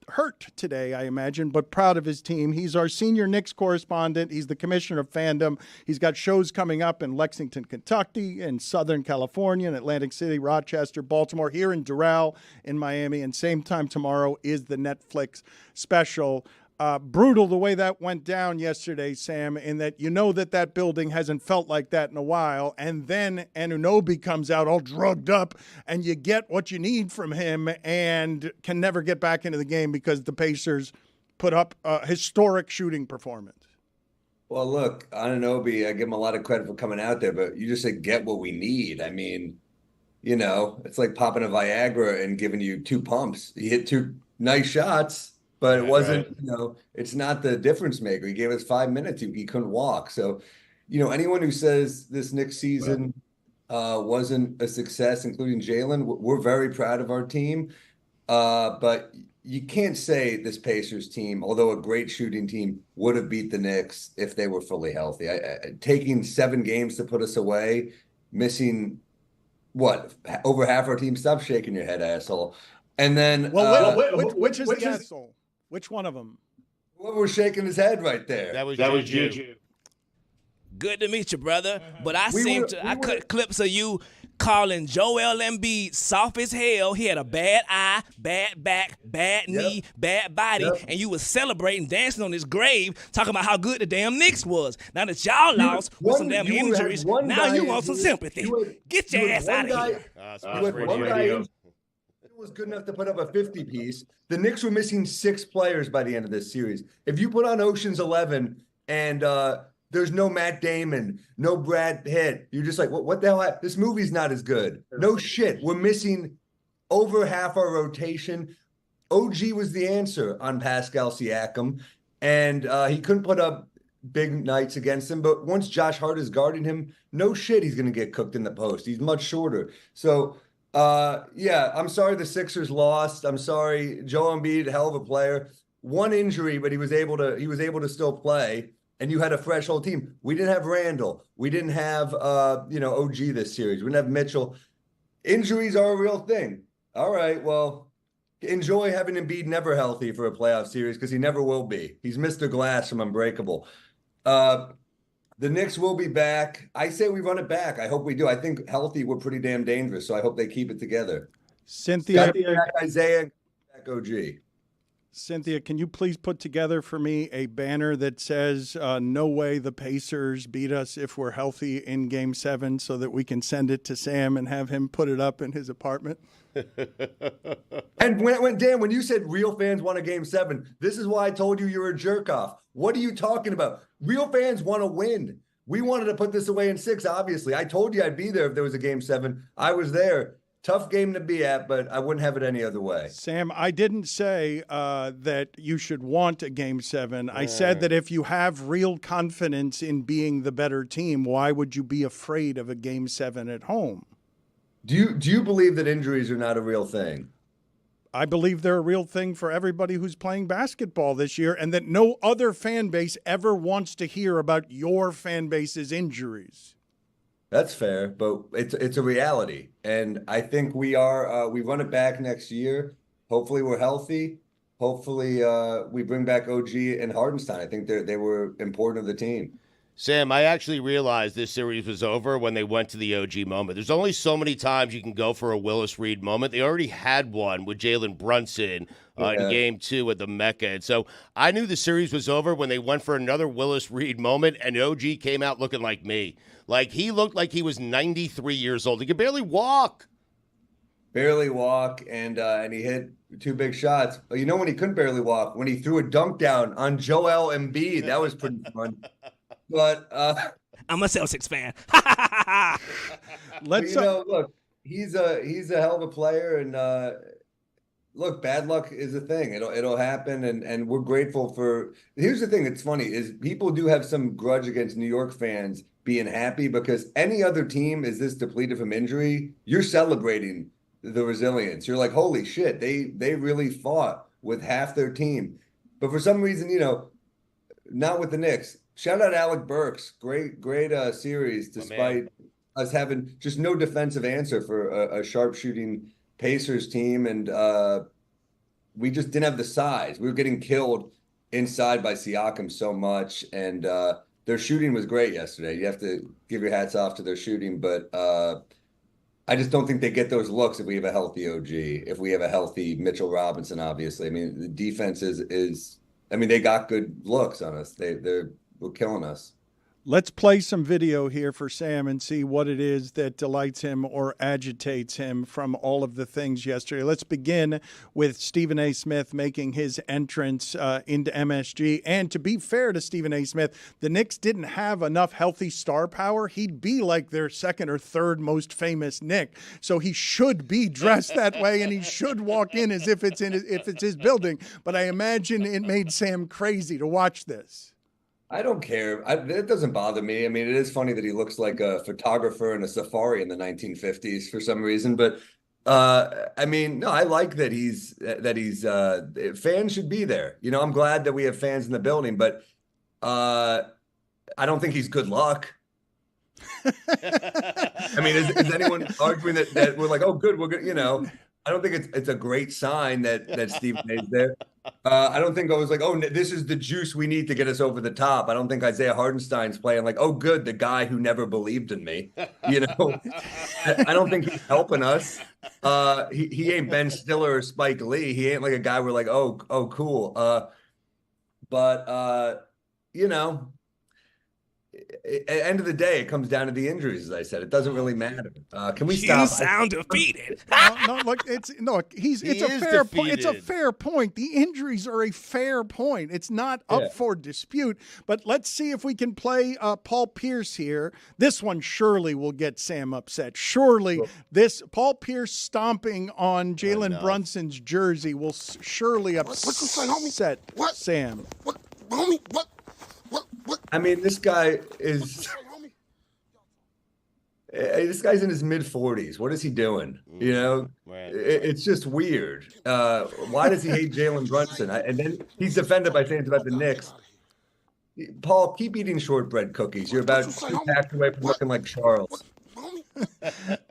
hurt today, I imagine, but proud of his team. He's our senior Knicks correspondent. He's the commissioner of fandom. He's got shows coming up in Lexington, Kentucky, in Southern California, in Atlantic City, Rochester, Baltimore, here in Doral, in Miami, and same time tomorrow is the Netflix special. Brutal the way that went down yesterday, Sam, in that you know that building hasn't felt like that in a while, and then Anunoby comes out all drugged up, and you get what you need from him and can never get back into the game because the Pacers put up a historic shooting performance. Well, look, Anunoby, I give him a lot of credit for coming out there, but you just said get what we need. I mean, you know, it's like popping a Viagra and giving you 2 pumps. He hit 2 nice shots, but it wasn't, you know, it's not the difference maker. He gave us 5 minutes. He couldn't walk. So, you know, anyone who says this next season wasn't a success, including Jalen, we're very proud of our team. But you can't say this Pacers team, although a great shooting team, would have beat the Knicks if they were fully healthy. Taking 7 games to put us away, missing, over half our team. Stop shaking your head, asshole. And then, which is the asshole? Which one of them? Whoever was shaking his head right there. That was Juju. Good to meet you, brother. But I cut clips of you calling Joel Embiid soft as hell. He had a bad eye, bad back, bad knee, bad body, and you was celebrating, dancing on his grave, talking about how good the damn Knicks was. Now that y'all lost with some damn injuries, now you want some sympathy. Get your ass out of here. One guy was good enough to put up a 50-piece. The Knicks were missing 6 players by the end of this series. If you put on Ocean's 11 and there's no Matt Damon, no Brad Pitt, you're just like, what the hell? This movie's not as good. No shit. We're missing over half our rotation. OG was the answer on Pascal Siakam, and he couldn't put up big nights against him. But once Josh Hart is guarding him, no shit, he's going to get cooked in the post. He's much shorter. So, I'm sorry the Sixers lost. I'm sorry. Joel Embiid, hell of a player. 1 injury, but he was able to still play. And you had a fresh whole team. We didn't have Randall. We didn't have OG this series. We didn't have Mitchell. Injuries are a real thing. All right, well, enjoy having Embiid never healthy for a playoff series, because he never will be. He's Mr. Glass from Unbreakable. The Knicks will be back. I say we run it back. I hope we do. I think healthy, we're pretty damn dangerous, so I hope they keep it together. Cynthia, Isaiah, back OG. Cynthia, can you please put together for me a banner that says, no way the Pacers beat us if we're healthy in Game 7, so that we can send it to Sam and have him put it up in his apartment? And Dan, when you said real fans want a Game 7, this is why I told you were a jerk off. What are you talking about? Real fans want to win. We wanted to put this away in 6, obviously. I told you I'd be there if there was a Game 7. I was there. Tough game to be at, but I wouldn't have it any other way. Sam, I didn't say that you should want a Game 7. I said that if you have real confidence in being the better team, why would you be afraid of a Game 7 at home? Do you believe that injuries are not a real thing? I believe they're a real thing for everybody who's playing basketball this year, and that no other fan base ever wants to hear about your fan base's injuries. That's fair, but it's a reality. And I think we run it back next year. Hopefully we're healthy. Hopefully we bring back OG and Hardenstein. I think they were important to the team. Sam, I actually realized this series was over when they went to the OG moment. There's only so many times you can go for a Willis Reed moment. They already had one with Jalen Brunson in Game 2 at the Mecca. And so I knew the series was over when they went for another Willis Reed moment, and OG came out looking like me. Like, he looked like he was 93 years old. He could barely walk. Barely walk, and he hit 2 big shots. But you know when he couldn't barely walk? When he threw a dunk down on Joel Embiid. That was pretty fun. But I'm a Celtics fan. Let's look, he's a hell of a player, and look, bad luck is a thing. It'll happen, and we're grateful for. Here's the thing that's funny is people do have some grudge against New York fans being happy because any other team is this depleted from injury, you're celebrating the resilience. You're like, holy shit, they really fought with half their team. But for some reason, not with the Knicks. Shout out Alec Burks. Great series despite us having just no defensive answer for a sharpshooting Pacers team. And we just didn't have the size. We were getting killed inside by Siakam so much. And their shooting was great yesterday. You have to give your hats off to their shooting. But I just don't think they get those looks if we have a healthy OG, if we have a healthy Mitchell Robinson, obviously. I mean, the defense is they got good looks on us. They're killing us. Let's play some video here for Sam and see what it is that delights him or agitates him from all of the things yesterday. Let's begin with Stephen A. Smith making his entrance into MSG. And to be fair to Stephen A. Smith, the Knicks didn't have enough healthy star power. He'd be like their second or third most famous Knick. So he should be dressed that way, and he should walk in as if it's his building. But I imagine it made Sam crazy to watch this. I don't care. It doesn't bother me. I mean, it is funny that he looks like a photographer in a safari in the 1950s for some reason. But no, I like that he's fans should be there. I'm glad that we have fans in the building, but I don't think he's good luck. I mean, is anyone arguing that we're like, oh, good, we're good? I don't think it's a great sign that Stephen A's there. I don't think I was like, oh, this is the juice we need to get us over the top. I don't think Isaiah Hartenstein's playing like, oh, good, the guy who never believed in me. I don't think he's helping us. He ain't Ben Stiller or Spike Lee. He ain't like a guy we're like, oh, cool. But at the end of the day, it comes down to the injuries, as I said. It doesn't really matter. Can we stop? You sound defeated. It's a fair point. It's a fair point. The injuries are a fair point. It's not up for dispute. But let's see if we can play Paul Pierce here. This one surely will get Sam upset. Surely this Paul Pierce stomping on Jalen Brunson's jersey will surely upset Sam. What, homie? What? I mean, this guy is. This guy's in his mid-40s. What is he doing? It's just weird. Why does he hate Jalen Brunson? And then he's defended by saying it's about the Knicks. Paul, keep eating shortbread cookies. You're about 2 packs away from looking like Charles.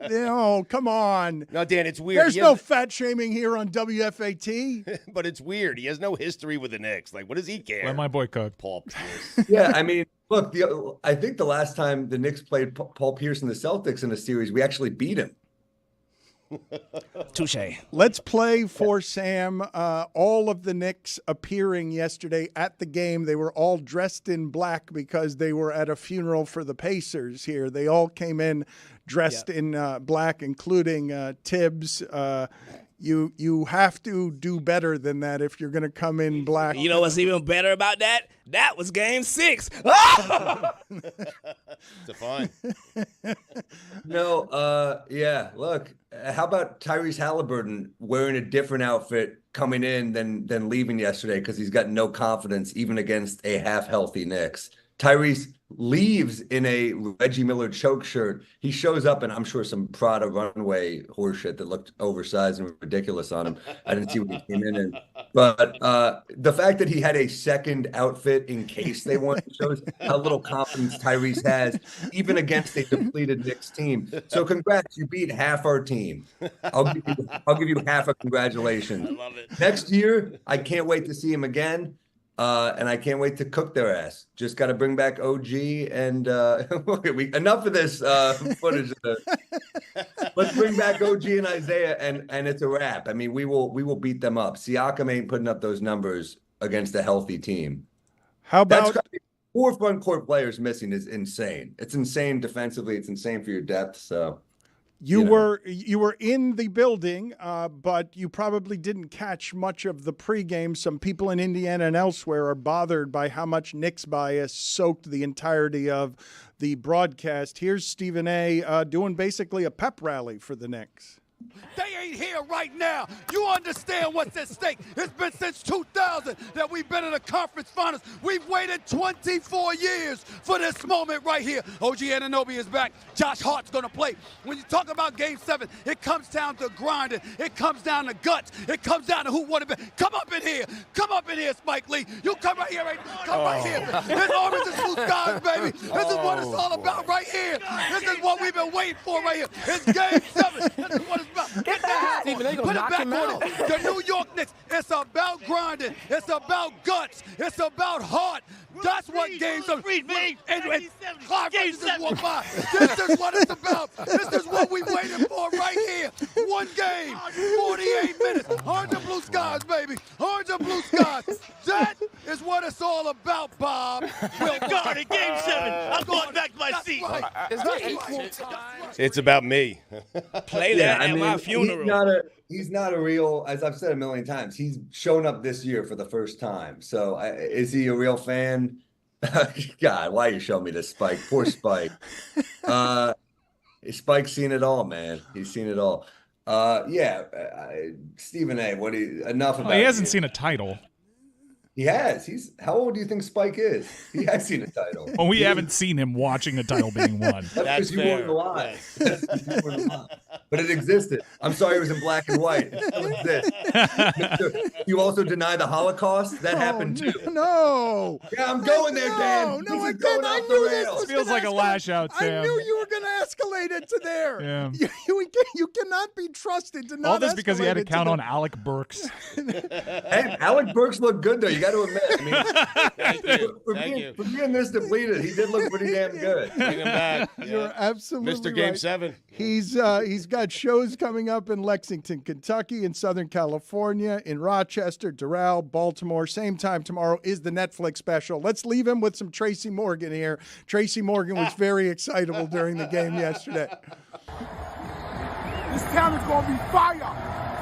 Come on. No, Dan, it's weird. There's no fat shaming here on WFAT. But it's weird. He has no history with the Knicks. Like, what does he care? Let my boy cook. Paul Pierce. Yeah, I mean, look, I think the last time the Knicks played Paul Pierce and the Celtics in a series, we actually beat him. Touche. Let's play for Sam. All of the Knicks appearing yesterday at the game. They were all dressed in black because they were at a funeral for the Pacers here. They all came in dressed in black, including Tibbs. You have to do better than that if you're going to come in black. You know what's even better about that? That was Game 6. It's a fun. No, look, how about Tyrese Halliburton wearing a different outfit coming in than leaving yesterday because he's got no confidence even against a half-healthy Knicks. Tyrese leaves in a Reggie Miller choke shirt. He shows up in, I'm sure, some Prada runway horseshit that looked oversized and ridiculous on him. I didn't see what he came in. But the fact that he had a second outfit in case they won shows how little confidence Tyrese has, even against a depleted Knicks team. So congrats, you beat half our team. I'll give you half a congratulations. I love it. Next year, I can't wait to see him again. And I can't wait to cook their ass. Just got to bring back OG and enough of this footage. Let's bring back OG and Isaiah, and it's a wrap. I mean, we will beat them up. Siakam ain't putting up those numbers against a healthy team. How about 4 front court players missing is insane. It's insane defensively. It's insane for your depth. So You were in the building, but you probably didn't catch much of the pregame. Some people in Indiana and elsewhere are bothered by how much Knicks bias soaked the entirety of the broadcast. Here's Stephen A. Doing basically a pep rally for the Knicks. They ain't here right now. You understand what's at stake. It's been since 2000 that we've been in the conference finals. We've waited 24 years for this moment right here. OG Anunoby is back. Josh Hart's going to play. When you talk about Game 7, it comes down to grinding. It comes down to guts. It comes down to who won it. Come up in here. Come up in here, Spike Lee. You come right here. Come right here. It's orange and blue skies, baby. This is what it's all about right here. This is what we've been waiting for right here. It's Game 7. This is what it's about. Get that. Put it back on it. The New York Knicks. It's about grinding. It's about guts. It's about heart. That's what games are. And Clive just walked by. This is what it's about. This is what we waited for right here. One game, 48 minutes. Orange and blue skies, baby. Orange and blue skies. That is what it's all about, Bob. Will guard in Game 7. I'm going back to my seat. Right. It's about me. Play that at my funeral. He's not a real, as I've said a million times, he's shown up this year for the first time. So is he a real fan? God, why you show me this, Spike? Poor Spike. Spike's seen it all, man. He's seen it all. Stephen A., enough about he hasn't seen a title. He has. How old do you think Spike is? He has seen a title. Well, we haven't seen him watching a title being won. That's you weren't alive. But it existed. I'm sorry it was in black and white. It still exists. You also deny the Holocaust? That happened too. No. Yeah, I'm going there, Dan. No, I didn't. I knew this feels like a lash out, Sam. I knew you were going to escalate it to there. Yeah. You cannot be trusted to not all this because he had to count on them. Alec Burks. Hey, Alec Burks looked good, though. You got to admit. I mean, for being this depleted, he did look pretty damn good. Bring him back. You're absolutely Mr. Game right. 7. He's got shows coming up in Lexington, Kentucky, in Southern California, in Rochester, Doral, Baltimore. Same time tomorrow is the Netflix special. Let's leave him with some Tracy Morgan here. Tracy Morgan was very excitable during the game yesterday. This town is going to be fire.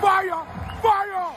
Fire. Fire.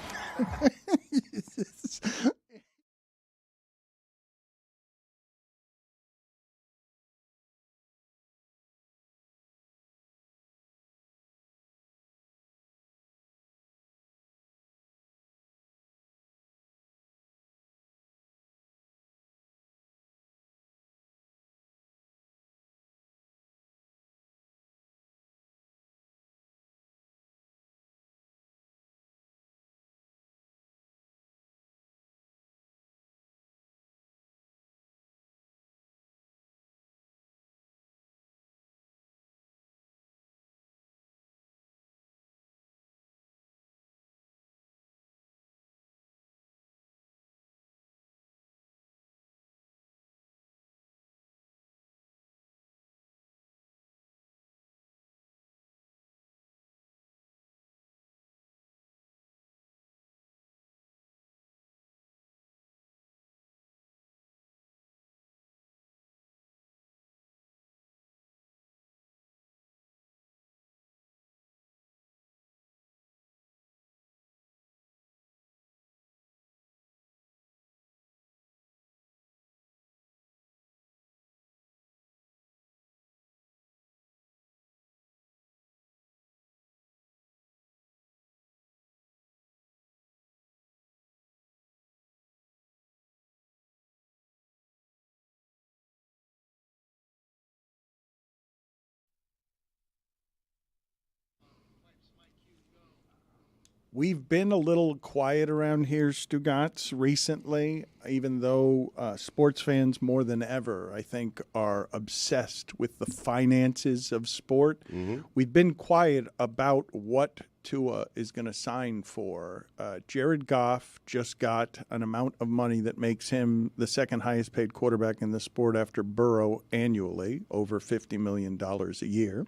We've been a little quiet around here, Stugotz, recently, even though sports fans more than ever, I think, are obsessed with the finances of sport. Mm-hmm. We've been quiet about what Tua is going to sign for. Jared Goff just got an amount of money that makes him the second highest paid quarterback in the sport after Burrow annually, over $50 million a year.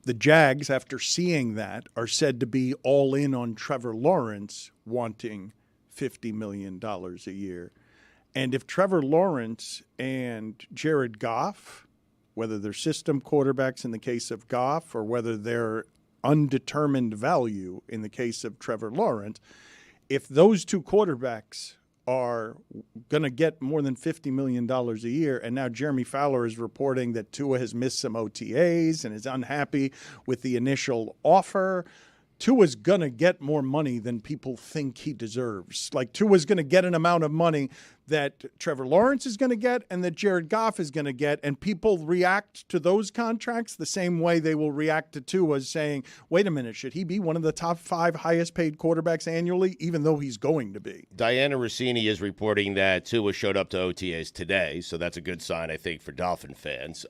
The Jags, after seeing that, are said to be all in on Trevor Lawrence, wanting $50 million a year. And if Trevor Lawrence and Jared Goff whether they're system quarterbacks in the case of Goff or whether they're undetermined value in the case of Trevor Lawrence, if those two quarterbacks are going to get more than $50 million a year, and now Jeremy Fowler is reporting that Tua has missed some OTAs and is unhappy with the initial offer, Tua's going to get more money than people think he deserves. Like, Tua's going to get an amount of money that Trevor Lawrence is going to get and that Jared Goff is going to get, and people react to those contracts the same way they will react to Tua, saying, wait a minute, should he be one of the top 5 highest paid quarterbacks annually, even though he's going to be? Diana Rossini is reporting that Tua showed up to OTAs today, so that's a good sign, I think, for Dolphin fans.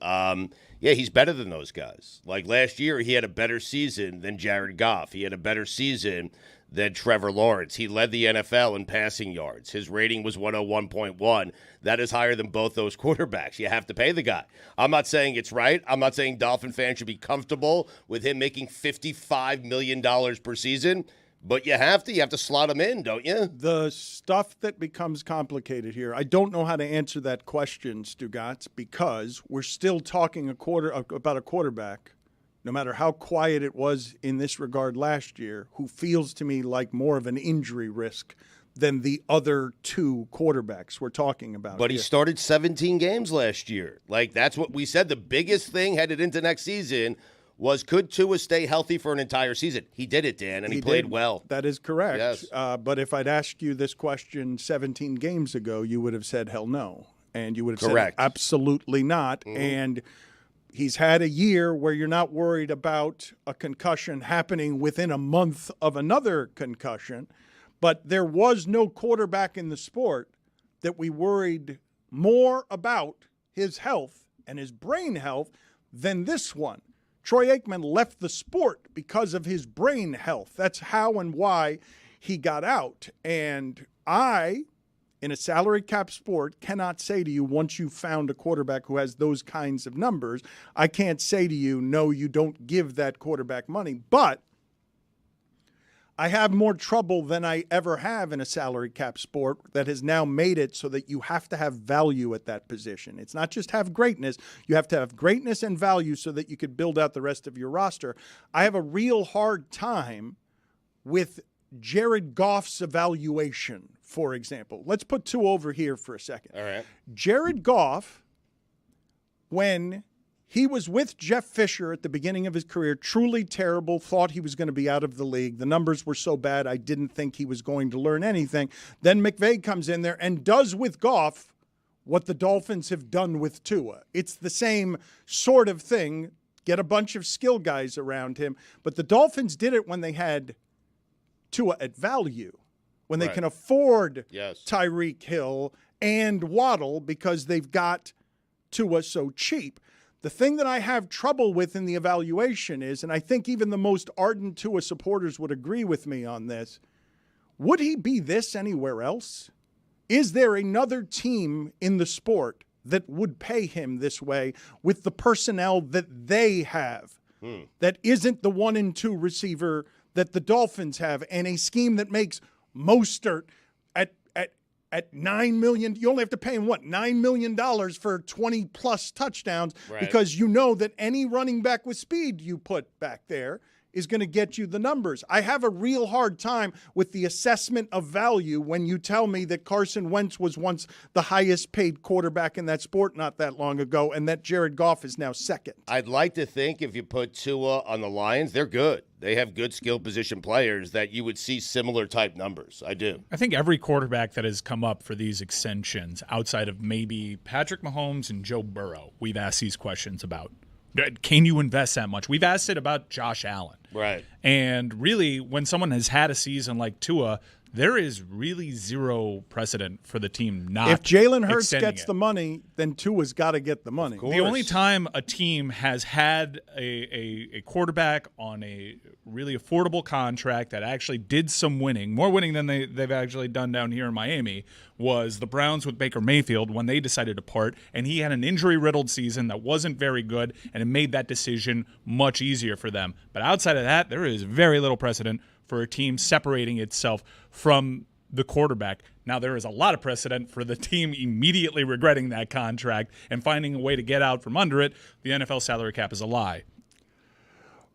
Yeah, he's better than those guys. Like last year, he had a better season than Jared Goff. He had a better season than Trevor Lawrence. He led the NFL in passing yards. His rating was 101.1. That is higher than both those quarterbacks. You have to pay the guy. I'm not saying it's right. I'm not saying Dolphin fans should be comfortable with him making $55 million per season. But you have to slot him in, don't you? The stuff that becomes complicated here, I don't know how to answer that question, Stugotz, because we're still talking about a quarterback, no matter how quiet it was in this regard last year, who feels to me like more of an injury risk than the other two quarterbacks we're talking about. But he started 17 games last year. Like, that's what we said. The biggest thing headed into next season was, could Tua stay healthy for an entire season? He did it, Dan, and he played well. That is correct. Yes. But if I'd asked you this question 17 games ago, you would have said, hell no. And you would have said, absolutely not. Mm-hmm. And he's had a year where you're not worried about a concussion happening within a month of another concussion. But there was no quarterback in the sport that we worried more about his health and his brain health than this one. Troy Aikman left the sport because of his brain health. That's how and why he got out. And I, in a salary cap sport, cannot say to you, once you've found a quarterback who has those kinds of numbers, I can't say to you, no, you don't give that quarterback money. But I have more trouble than I ever have in a salary cap sport that has now made it so that you have to have value at that position. It's not just have greatness. You have to have greatness and value so that you could build out the rest of your roster. I have a real hard time with Jared Goff's evaluation, for example. Let's put Tua over here for a second. All right. Jared Goff, when he was with Jeff Fisher at the beginning of his career, truly terrible, thought he was going to be out of the league. The numbers were so bad, I didn't think he was going to learn anything. Then McVay comes in there and does with Goff what the Dolphins have done with Tua. It's the same sort of thing. Get a bunch of skill guys around him. But the Dolphins did it when they had Tua at value, when they can afford Tyreek Hill and Waddle because they've got Tua so cheap. The thing that I have trouble with in the evaluation is, and I think even the most ardent Tua supporters would agree with me on this, would he be this anywhere else? Is there another team in the sport that would pay him this way with the personnel that they have that isn't the 1 and 2 receiver that the Dolphins have, and a scheme that makes Mostert at $9 million, you only have to pay him, $9 million for 20-plus touchdowns because you know that any running back with speed you put back there is going to get you the numbers. I have a real hard time with the assessment of value when you tell me that Carson Wentz was once the highest paid quarterback in that sport not that long ago and that Jared Goff is now second. I'd like to think if you put Tua on the Lions, they're good. They have good skill position players that you would see similar type numbers. I do. I think every quarterback that has come up for these extensions outside of maybe Patrick Mahomes and Joe Burrow, we've asked these questions about. Can you invest that much? We've asked it about Josh Allen. Right. And really, when someone has had a season like Tua, there is really zero precedent for the team not If Jalen Hurts extending gets it. the money, then Tua's got to get the money. The only time a team has had a quarterback on a really affordable contract that actually did some winning, more winning than they've actually done down here in Miami, was the Browns with Baker Mayfield when they decided to part, and he had an injury-riddled season that wasn't very good, and it made that decision much easier for them. But outside of that, there is very little precedent for a team separating itself from the quarterback. Now, there is a lot of precedent for the team immediately regretting that contract and finding a way to get out from under it. The NFL salary cap is a lie.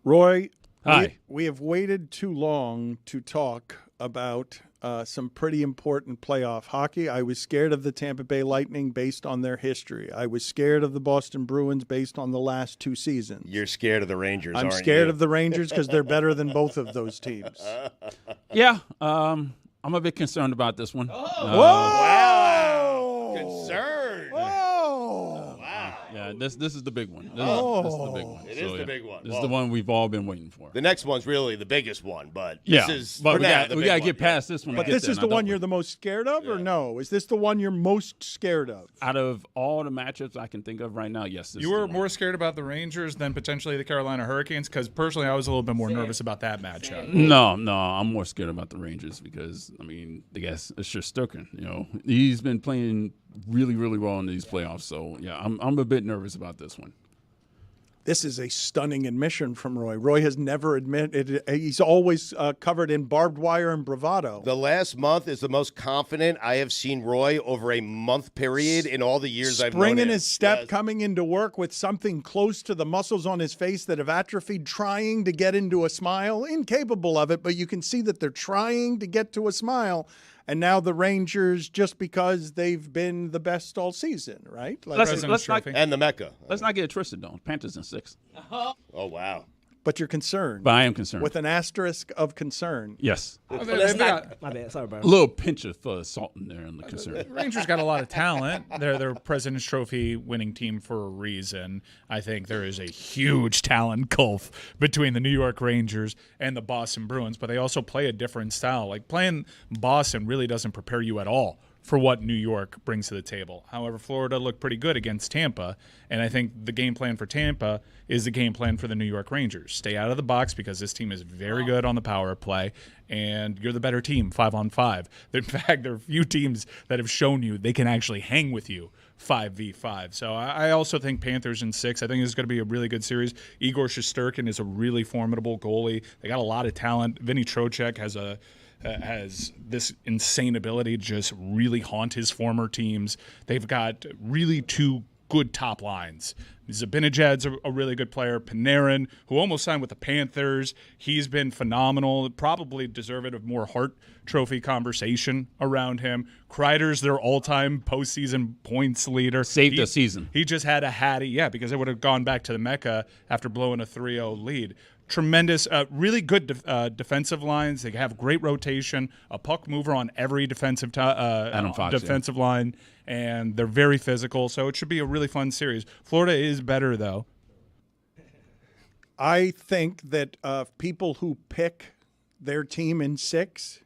Roy, Hi. we have waited too long to talk about some pretty important playoff hockey. I was scared of the Tampa Bay Lightning based on their history. I was scared of the Boston Bruins based on the last 2 seasons. You're scared of the Rangers, I'm aren't scared you? of the Rangers because they're better than both of those teams. Yeah, I'm a bit concerned about this one. Wow. Concerned. Whoa! Wow. Yeah, this is the big one. This is the big one. It is the big one. This is the one we've all been waiting for. The next one's really the biggest one, but Yeah, this is but for we now, got the we big got to one. get past this one. But to this get is there, the now, one don't you're the most scared of, or no? Is this the one you're most scared of? we? Out of all the matchups I can think of right now, yes. This You is were the one. more scared about the Rangers than potentially the Carolina Hurricanes? Because personally, I was a little bit more nervous about that matchup. No, I'm more scared about the Rangers because I guess it's just Sturkin. He's been playing really, really well in these playoffs. So yeah, I'm a bit nervous about this one. This is a stunning admission from Roy. Roy has never admitted. He's always covered in barbed wire and bravado. The last month is the most confident I have seen Roy over a month period in all the years I've known him. Spring in his step, Yes. coming into work with something close to the muscles on his face that have atrophied, trying to get into a smile, incapable of it, but you can see that they're trying to get to a smile. And now the Rangers, just because they've been the best all season, right? Like, President's Trophy. And the Mecca. Let's not get it twisted, though. Panthers in 6. Oh, wow. but you're concerned. But I am concerned. With an asterisk of concern. Yes. My bad. Sorry, bro. A little pinch of salt in there on the concern. Rangers got a lot of talent. They're President's Trophy winning team for a reason. I think there is a huge talent gulf between the New York Rangers and the Boston Bruins, but they also play a different style. Like, playing Boston really doesn't prepare you at all for what New York brings to the table. However, Florida looked pretty good against Tampa, and I think the game plan for Tampa is the game plan for the New York Rangers. Stay out of the box because this team is very good on the power play, and you're the better team 5-on-5. In fact, there are a few teams that have shown you they can actually hang with you 5v5. So I also think Panthers in 6. I think this is going to be a really good series. Igor Shesterkin is a really formidable goalie. They got a lot of talent. Vinny Trocheck has this insane ability to just really haunt his former teams. They've got really two good top lines. Zibanejad's a really good player. Panarin, who almost signed with the Panthers, he's been phenomenal. Probably deserving of more Hart Trophy conversation around him. Kreider's their all-time postseason points leader. Saved the season. He just had a hattie, because they would have gone back to the Mecca after blowing a 3-0 lead. Tremendous, really good defensive lines. They have great rotation, a puck mover on every defensive line, and they're very physical. So it should be a really fun series. Florida is better, though. I think that people who pick their team in 6,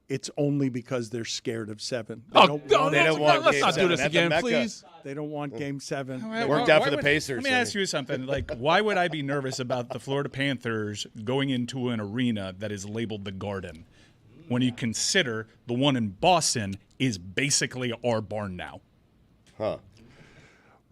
it's only because they're scared of 7. Let's not do this again, please. They don't want Game 7. It worked out for the Pacers. Let me ask you something. Like, why would I be nervous about the Florida Panthers going into an arena that is labeled the Garden when you consider the one in Boston is basically our barn now? Huh.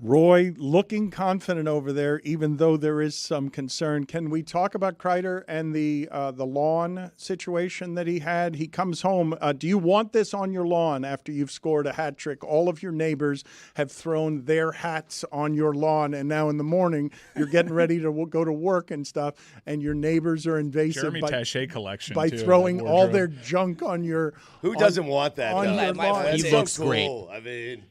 Roy looking confident over there, even though there is some concern. Can we talk about Kreider and the lawn situation that he had? He comes home. Do you want this on your lawn after you've scored a hat trick? All of your neighbors have thrown their hats on your lawn, and now in the morning you're getting ready to go to work and stuff, and your neighbors are invasive Jeremy Taché collection by too, throwing all their junk on your. Who doesn't want that? On though? your lawn. That's He so looks cool. great. I mean,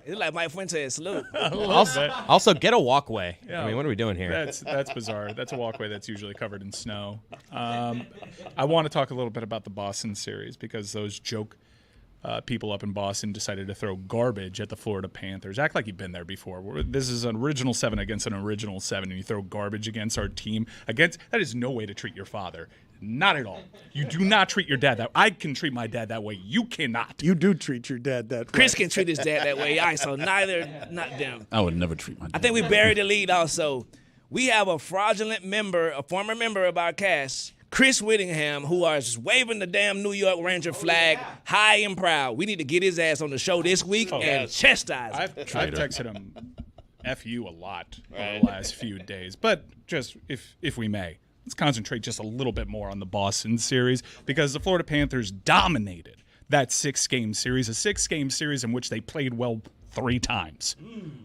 It's like Mike Fuentes. Salute. Also, get a walkway. I mean, what are we doing here? That's bizarre. That's a walkway that's usually covered in snow. I want to talk a little bit about the Boston series because those joke people up in Boston decided to throw garbage at the Florida Panthers. Act like you've been there before. This is an original 7 against an original 7, and you throw garbage against our team. That is no way to treat your father. Not at all. You do not treat your dad that way. I can treat my dad that way. You cannot. You do treat your dad that way. Chris can treat his dad that way. All right, so not them. I would never treat my dad. I think we buried the lead also. We have a fraudulent member, a former member of our cast, Chris Whittingham, who is waving the damn New York Ranger flag high and proud. We need to get his ass on the show this week and chastise him. I've texted him F you a lot over the last few days. But just if we may, let's concentrate just a little bit more on the Boston series because the Florida Panthers dominated that 6-game series, a 6-game series in which they played well 3 times.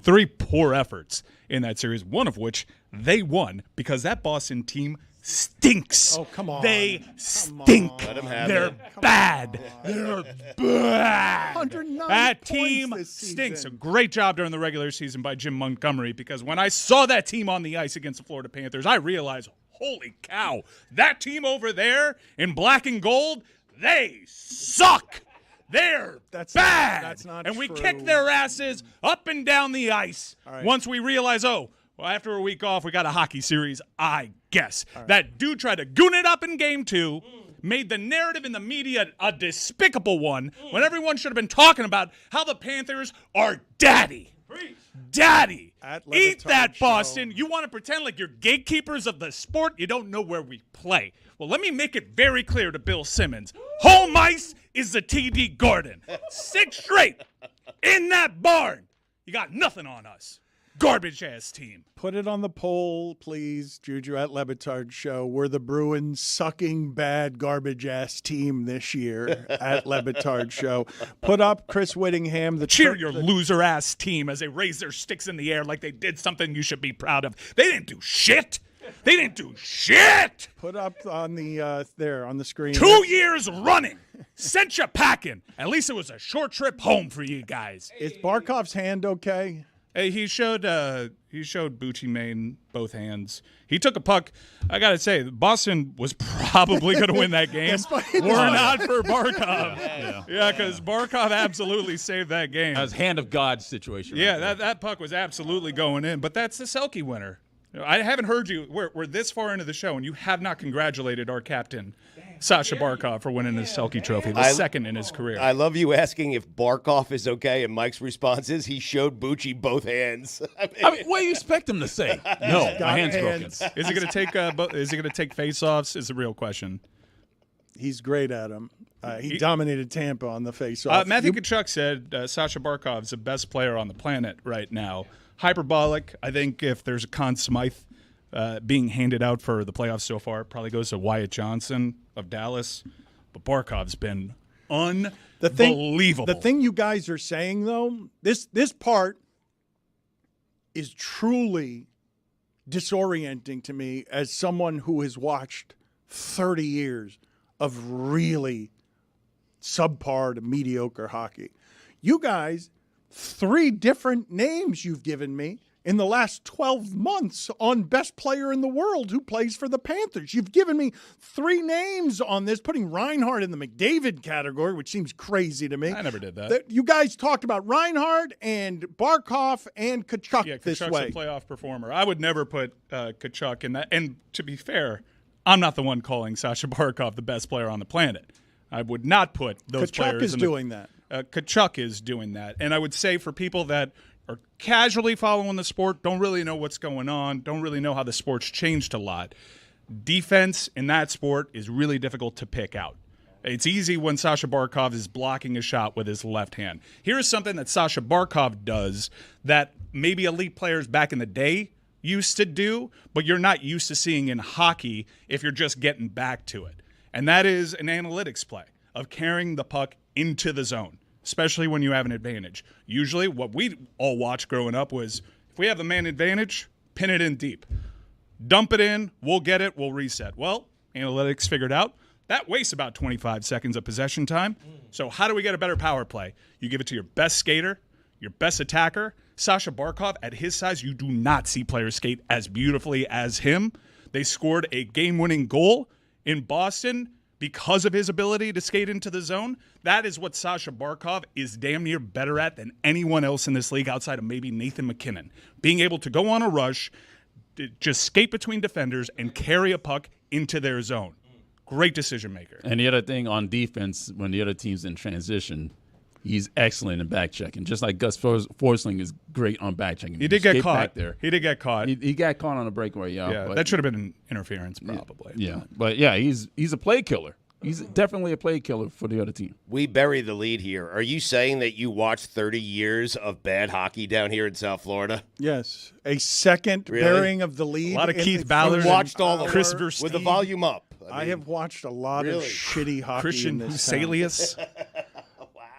3 poor efforts in that series, one of which they won because that Boston team stinks. Oh, come on. They stink. Let 'em have They're it. bad. They're bad. 109 That points team this stinks. A season. great job during the regular season by Jim Montgomery, because when I saw that team on the ice against the Florida Panthers, I realized, holy cow, that team over there in black and gold, they suck. They're bad. That's not and we true. kick their asses up and down the ice right. once we realize, well, after a week off, we got a hockey series, I guess. Right. That dude tried to goon it up in game 2, made the narrative in the media a despicable one, when everyone should have been talking about how the Panthers are daddy. Daddy. Eat that, Show. Boston. You want to pretend like you're gatekeepers of the sport? You don't know where we play. Well, let me make it very clear to Bill Simmons. Home ice is the TD Garden. 6 straight in that barn. You got nothing on us. Garbage-ass team. Put it on the poll, please, Juju, at Lebitard Show. We're the Bruins sucking bad garbage-ass team this year at Lebitard Show. Put up Chris Whittingham. Cheer your loser-ass team as they raise their sticks in the air like they did something you should be proud of. They didn't do shit. They didn't do shit. Put up on the there on the screen. 2 years running. Sent you packing. At least it was a short trip home for you guys. Is Barkov's hand okay? Hey, he showed Bucci Mane both hands. He took a puck. I got to say, Boston was probably going to win that game. Were not for Barkov. Yeah, because Barkov absolutely saved that game. That was hand of God situation. Yeah, right there. that puck was absolutely going in. But that's the Selke winner. I haven't heard you. We're this far into the show, and you have not congratulated our captain, Sasha Barkov, for winning the Selke Trophy, the second in his career. I love you asking if Barkov is okay, and Mike's response is he showed Bucci both hands. I mean, what do you expect him to say? No, my hand's broken. Is he going to take? Is he going to take face-offs? Is the real question. He's great at them. He dominated Tampa on the face-off. Matthew Tkachuk said Sasha Barkov's the best player on the planet right now. Hyperbolic. I think if there's a Conn Smythe being handed out for the playoffs so far, it probably goes to Wyatt Johnson of Dallas. But Barkov's been unbelievable. The thing you guys are saying, though, this part is truly disorienting to me as someone who has watched 30 years of really subpar to mediocre hockey. You guys, 3 different names you've given me in the last 12 months on best player in the world who plays for the Panthers. You've given me 3 names on this, putting Reinhart in the McDavid category, which seems crazy to me. I never did that. You guys talked about Reinhart and Barkov and Tkachuk this Tkachuk's way. a playoff performer. I would never put Tkachuk in that. And to be fair, I'm not the one calling Sasha Barkov the best player on the planet. I would not put those players Tkachuk is doing that. Tkachuk is doing that. And I would say for people that are casually following the sport, don't really know what's going on, don't really know how the sport's changed a lot, defense in that sport is really difficult to pick out. It's easy when Sasha Barkov is blocking a shot with his left hand. Here's something that Sasha Barkov does that maybe elite players back in the day used to do, but you're not used to seeing in hockey if you're just getting back to it. And that is an analytics play of carrying the puck into the zone, especially when you have an advantage. Usually what we all watched growing up was if we have the man advantage, pin it in deep. Dump it in, we'll get it, we'll reset. Well, analytics figured out that wastes about 25 seconds of possession time. So how do we get a better power play? You give it to your best skater, your best attacker. Sasha Barkov, at his size, you do not see players skate as beautifully as him. They scored a game-winning goal in Boston because of his ability to skate into the zone. That is what Sasha Barkov is damn near better at than anyone else in this league outside of maybe Nathan McKinnon. Being able to go on a rush, just skate between defenders, and carry a puck into their zone. Great decision maker. And the other thing on defense, when the other team's in transition, he's excellent in back checking. Just like Gus Forsling is great on back checking. He did get caught. He did get caught. He got caught on a breakaway, yeah. That should have been an interference, probably. Yeah. But, yeah, he's a play killer. He's definitely a play killer for the other team. We bury the lead here. Are you saying that you watched 30 years of bad hockey down here in South Florida? Yes. A second burying of the lead. A lot of Keith Ballard. Watched all of Chris it Versteeg. with the volume up. I have watched a lot of shitty hockey Christian in this Huselius.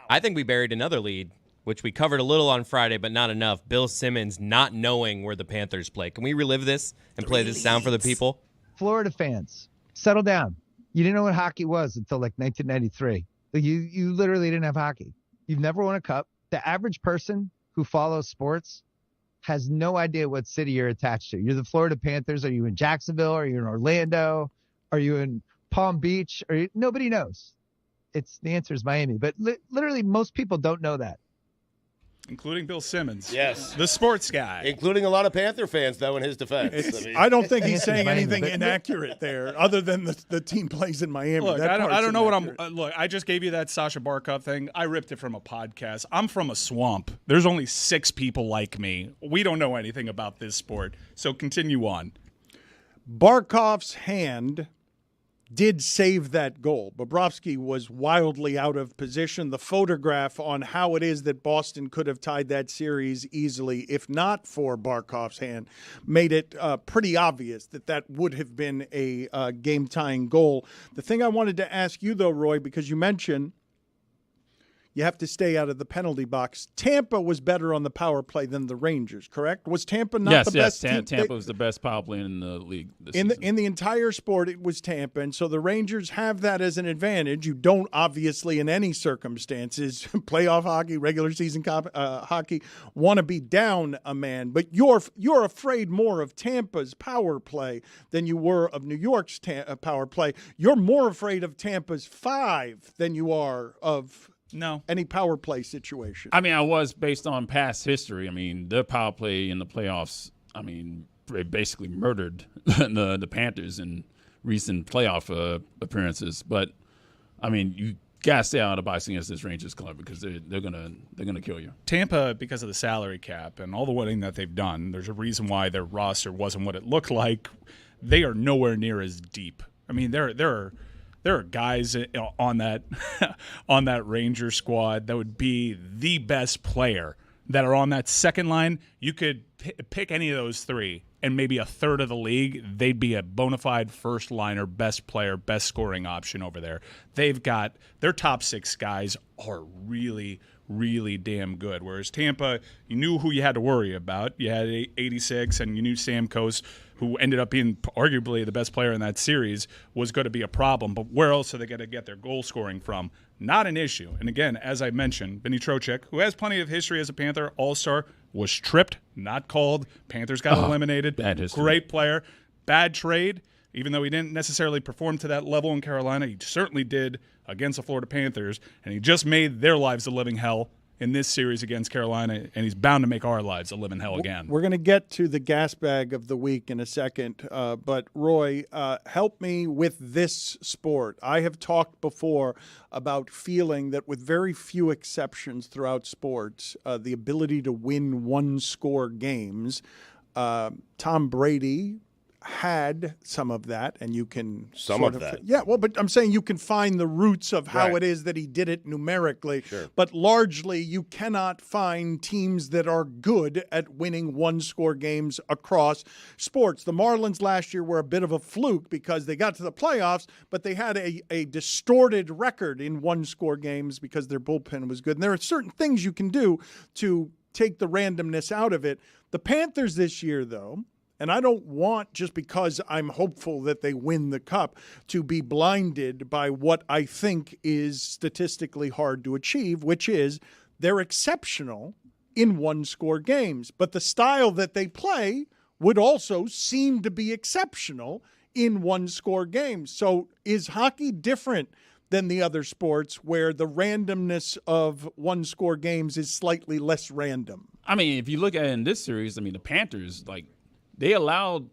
I think we buried another lead, which we covered a little on Friday, but not enough. Bill Simmons not knowing where the Panthers play. Can we relive this and play this sound for the people? Florida fans, settle down. You didn't know what hockey was until like 1993. You literally didn't have hockey. You've never won a cup. The average person who follows sports has no idea what city you're attached to. You're the Florida Panthers. Are you in Jacksonville? Are you in Orlando? Are you in Palm Beach? Nobody knows. The answer is Miami. But literally most people don't know that. Including Bill Simmons. Yes. The sports guy. Including a lot of Panther fans, though, in his defense. I don't think he's saying anything inaccurate there, other than the team plays in Miami. Look, I don't know what I'm. Look, I just gave you that Sasha Barkov thing. I ripped it from a podcast. I'm from a swamp. There's only 6 people like me. We don't know anything about this sport. So continue on. Barkov's hand did save that goal. Bobrovsky was wildly out of position. The photograph on how it is that Boston could have tied that series easily, if not for Barkov's hand, made it pretty obvious that would have been a game-tying goal. The thing I wanted to ask you, though, Roy, because you mentioned you have to stay out of the penalty box. Tampa was better on the power play than the Rangers, correct? Was Tampa not the best team? Tampa was the best power play in the league this season. In the entire sport, it was Tampa, and so the Rangers have that as an advantage. You don't, obviously, in any circumstances, playoff hockey, regular season hockey, want to be down a man, but you're afraid more of Tampa's power play than you were of New York's power play. You're more afraid of Tampa's 5 than you are of any power play situation. I mean, I was based on past history. I mean, their power play in the playoffs, basically murdered the Panthers in recent playoff appearances. But, I mean, you got to stay out of the box against this Rangers club because they're gonna kill you. Tampa, because of the salary cap and all the winning that they've done, there's a reason why their roster wasn't what it looked like. They are nowhere near as deep. I mean, there are guys on that on that Ranger squad that would be the best player that are on that second line. You could pick any of those 3, and maybe a third of the league, they'd be a bona fide first liner, best player, best scoring option over there. They've got their top 6 guys are really, really damn good. Whereas Tampa, you knew who you had to worry about. You had 86, and you knew Stamkos, who ended up being arguably the best player in that series, was going to be a problem. But where else are they going to get their goal scoring from? Not an issue. And again, as I mentioned, Vinny Trocheck, who has plenty of history as a Panther, all-star, was tripped, not called. Panthers got eliminated. Bad history. Great player. Bad trade. Even though he didn't necessarily perform to that level in Carolina, he certainly did against the Florida Panthers, and he just made their lives a living hell in this series against Carolina, and he's bound to make our lives a living hell again. We're going to get to the gas bag of the week in a second, but Roy, help me with this sport. I have talked before about feeling that with very few exceptions throughout sports, the ability to win one-score games, Tom Brady had some of that, and you can but I'm saying you can find the roots of how it is that he did it numerically. Sure. But largely, you cannot find teams that are good at winning one-score games across sports. The Marlins last year were a bit of a fluke because they got to the playoffs, but they had a distorted record in one-score games because their bullpen was good. And there are certain things you can do to take the randomness out of it. The Panthers this year, though, and I don't want, just because I'm hopeful that they win the cup, to be blinded by what I think is statistically hard to achieve, which is they're exceptional in one-score games. But the style that they play would also seem to be exceptional in one-score games. So is hockey different than the other sports where the randomness of one-score games is slightly less random? I mean, if you look at it in this series, I mean, the Panthers, they allowed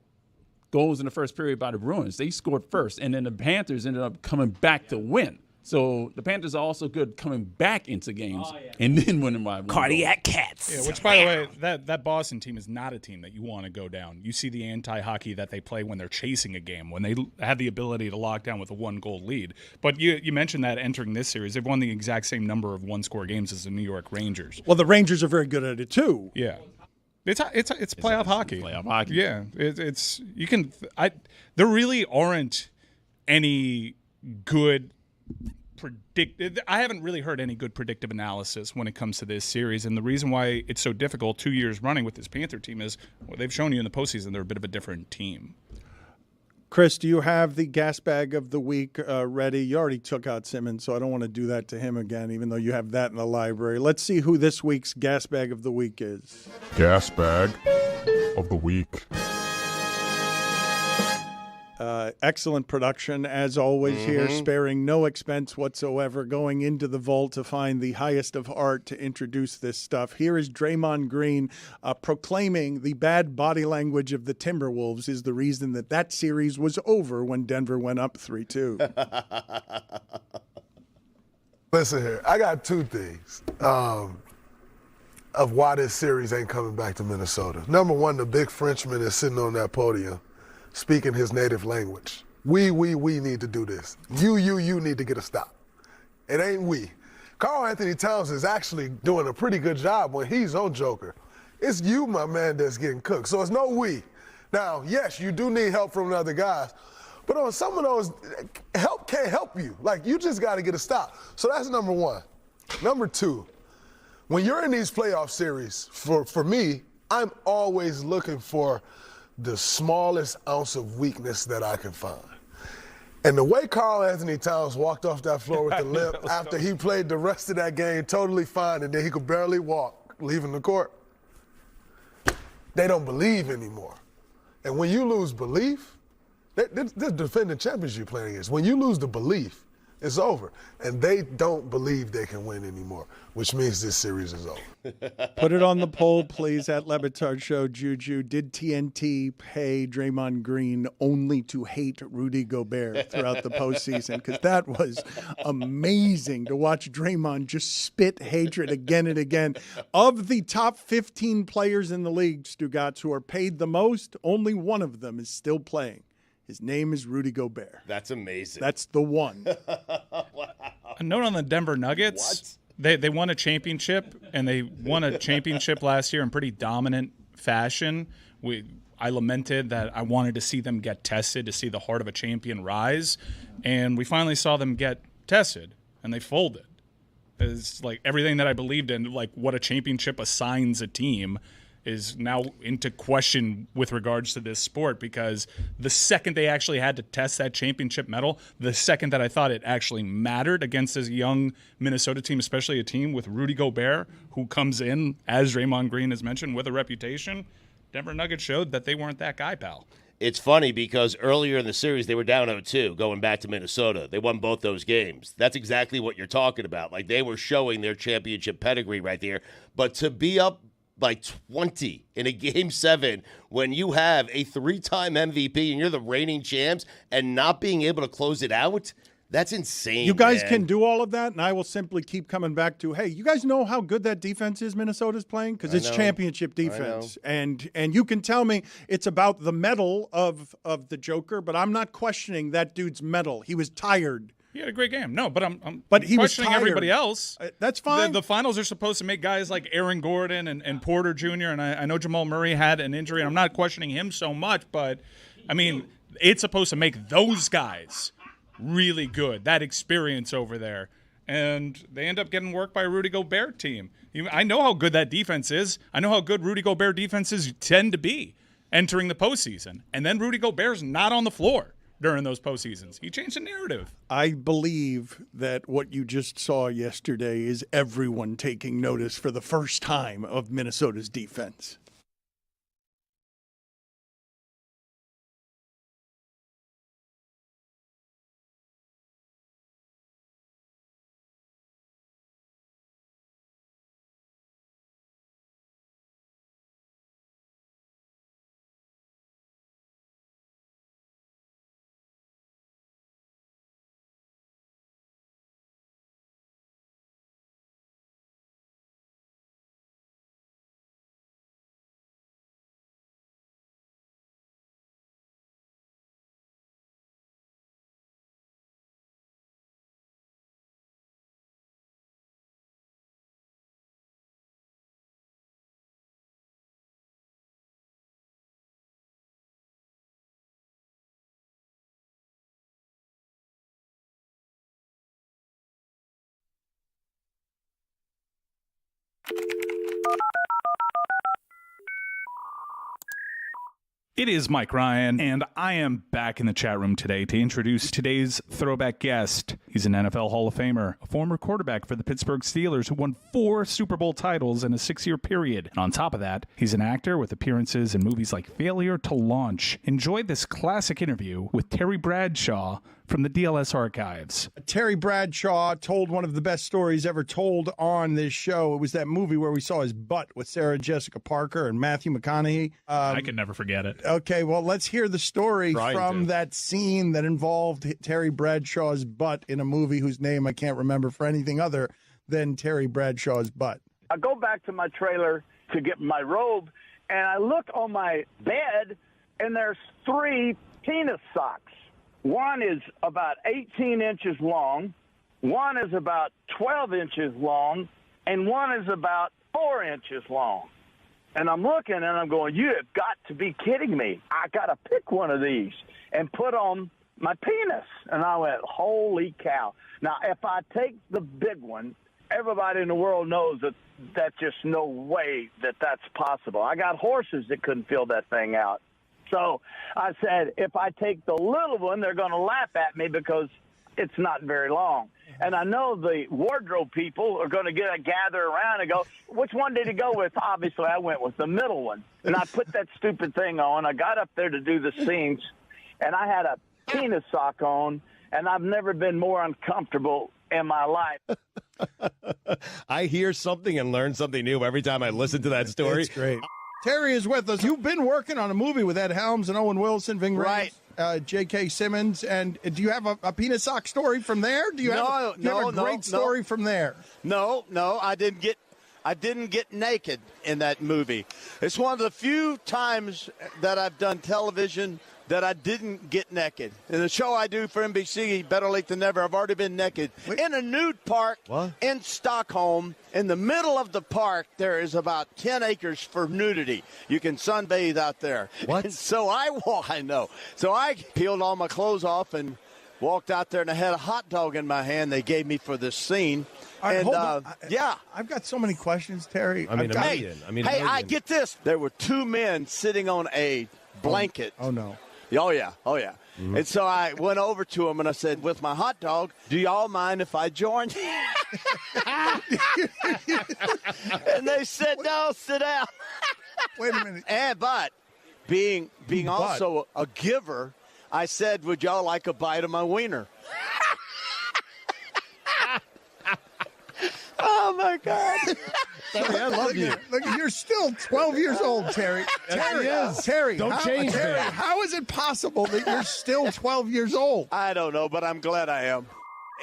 goals in the first period by the Bruins. They scored first, and then the Panthers ended up coming back to win. So the Panthers are also good coming back into games and then winning by one. Cardiac cats. Yeah, which, by the way, that Boston team is not a team that you want to go down. You see the anti-hockey that they play when they're chasing a game, when they have the ability to lock down with a one-goal lead. But you mentioned that entering this series, they've won the exact same number of one-score games as the New York Rangers. Well, the Rangers are very good at it, too. Yeah. It's playoff hockey. Playoff hockey. Yeah, there really aren't any good I haven't really heard any good predictive analysis when it comes to this series, and the reason why it's so difficult 2 years running with this Panther team is they've shown you in the postseason they're a bit of a different team. Chris, do you have the gas bag of the week ready? You already took out Simmons, so I don't want to do that to him again, even though you have that in the library. Let's see who this week's gas bag of the week is. Gas bag of the week. Excellent production, as always, here, sparing no expense whatsoever, going into the vault to find the highest of art to introduce this stuff. Here is Draymond Green proclaiming the bad body language of the Timberwolves is the reason that series was over when Denver went up 3-2. Listen here, I got two things of why this series ain't coming back to Minnesota. Number one, the big Frenchman is sitting on that podium speaking his native language. We need to do this. You need to get a stop. It ain't we. Karl Anthony Towns is actually doing a pretty good job when he's on Joker. It's you, my man, that's getting cooked. So it's no we. Now, yes, you do need help from the other guys, but on some of those, help can't help you. Like, you just got to get a stop. So that's number one. Number two, when you're in these playoff series, for me, I'm always looking for the smallest ounce of weakness that I can find. And the way Karl Anthony Towns walked off that floor with the limp after he played the rest of that game totally fine and then he could barely walk leaving the court, they don't believe anymore. And when you lose belief, this defending champions you're playing against, when you lose the belief, it's over. And they don't believe they can win anymore, which means this series is over. Put it on the poll, please, at Le Batard Show. Juju, did TNT pay Draymond Green only to hate Rudy Gobert throughout the postseason? Because that was amazing to watch Draymond just spit hatred again and again. Of the top 15 players in the league, Stugotz, who are paid the most, only one of them is still playing. His name is Rudy Gobert. That's amazing. That's the one. Wow. A note on the Denver Nuggets. They won a championship, and they won a championship last year in pretty dominant fashion. I lamented that I wanted to see them get tested, to see the heart of a champion rise, and we finally saw them get tested, and they folded. It's like everything that I believed in, like what a championship assigns a team, is now into question with regards to this sport, because the second they actually had to test that championship medal, the second that I thought it actually mattered against this young Minnesota team, especially a team with Rudy Gobert, who comes in, as Draymond Green has mentioned, with a reputation, Denver Nuggets showed that they weren't that guy, pal. It's funny because earlier in the series, they were down 0-2 going back to Minnesota. They won both those games. That's exactly what you're talking about. Like, they were showing their championship pedigree right there. But to be up by 20 in a Game 7 when you have a 3-time MVP and you're the reigning champs and not being able to close it out, that's insane. You guys man. can do all of that, and I will simply keep coming back to, hey, you guys know how good that defense is Minnesota's playing? Because it's championship defense. And you can tell me it's about the medal of the Joker, but I'm not questioning that dude's medal. He was tired. He had a great game. No, but I'm he was questioning tired. everybody else. That's fine. The finals are supposed to make guys like Aaron Gordon and Porter Jr., and I know Jamal Murray had an injury, and I'm not questioning him so much, but, I mean, it's supposed to make those guys really good, that experience over there. And they end up getting worked by a Rudy Gobert team. I know how good that defense is. I know how good Rudy Gobert defenses tend to be entering the postseason. And then Rudy Gobert's not on the floor during those postseasons. He changed the narrative. I believe that what you just saw yesterday is everyone taking notice for the first time of Minnesota's defense. It is Mike Ryan, and I am back in the chat room today to introduce today's throwback guest. He's an NFL Hall of Famer, a former quarterback for the Pittsburgh Steelers who won 4 Super Bowl titles in a 6-year period. And on top of that, he's an actor with appearances in movies like Failure to Launch. Enjoy this classic interview with Terry Bradshaw from the DLS archives. Terry Bradshaw told one of the best stories ever told on this show. It was that movie where we saw his butt with Sarah Jessica Parker and Matthew McConaughey. I can never forget it. Okay, well, let's hear the story from that scene that involved Terry Bradshaw's butt in a movie whose name I can't remember for anything other than Terry Bradshaw's butt. I go back to my trailer to get my robe, and I look on my bed, and there's 3 penis socks. One is about 18 inches long, one is about 12 inches long, and one is about 4 inches long. And I'm looking and I'm going, you have got to be kidding me. I got to pick one of these and put on my penis. And I went, holy cow. Now, if I take the big one, everybody in the world knows that that's just no way that that's possible. I got horses that couldn't fill that thing out. So I said, if I take the little one, they're going to laugh at me because it's not very long. And I know the wardrobe people are going to gather around and go, which one did he go with? Obviously, I went with the middle one. And I put that stupid thing on. I got up there to do the scenes, and I had a penis sock on, and I've never been more uncomfortable in my life. I hear something and learn something new every time I listen to that story. It's great. Terry is with us. You've been working on a movie with Ed Helms and Owen Wilson, Ving Rhames, J.K. Simmons. And do you have a penis sock story from there? Do you have a great story from there? No, I didn't get naked in that movie. It's one of the few times that I've done television that I didn't get naked. In the show I do for NBC, Better Late Than Never, I've already been naked. In a nude park in Stockholm, in the middle of the park, there is about 10 acres for nudity. You can sunbathe out there. What? And so I know. So I peeled all my clothes off and walked out there, and I had a hot dog in my hand they gave me for this scene. All right, and hold on. yeah. I've got so many questions, Terry. Hey, I get this. There were 2 men sitting on a blanket. Oh, no. Oh, yeah. Mm-hmm. And so I went over to him and I said, with my hot dog, do y'all mind if I join? And they said, no, sit down. Wait a minute. But being also a giver, I said, would y'all like a bite of my wiener? Oh, my God. Terry, I love you. Look, you're still 12 years old, Terry. Terry, Don't change Terry, that. how is it possible that you're still 12 years old? I don't know, but I'm glad I am.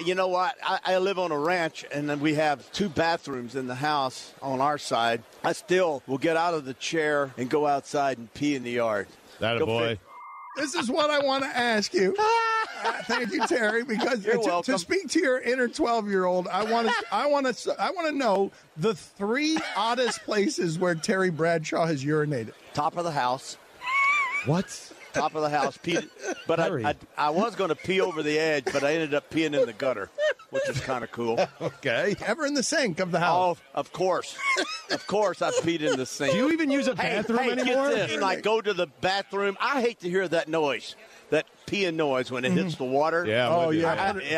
You know what? I live on a ranch, and then we have 2 bathrooms in the house on our side. I still will get out of the chair and go outside and pee in the yard. That a boy. This is what I want to ask you. Thank you, Terry, because to speak to your inner 12-year-old, I want to know the 3 oddest places where Terry Bradshaw has urinated. Top of the house. What? Top of the house. Peed, but I was going to pee over the edge, but I ended up peeing in the gutter, which is kind of cool. Okay. Ever in the sink of the house? Oh, of course. Of course I peed in the sink. Do you even use a bathroom anymore? Get this. I go to the bathroom. I hate to hear that noise, that peeing noise when it hits the water. Yeah.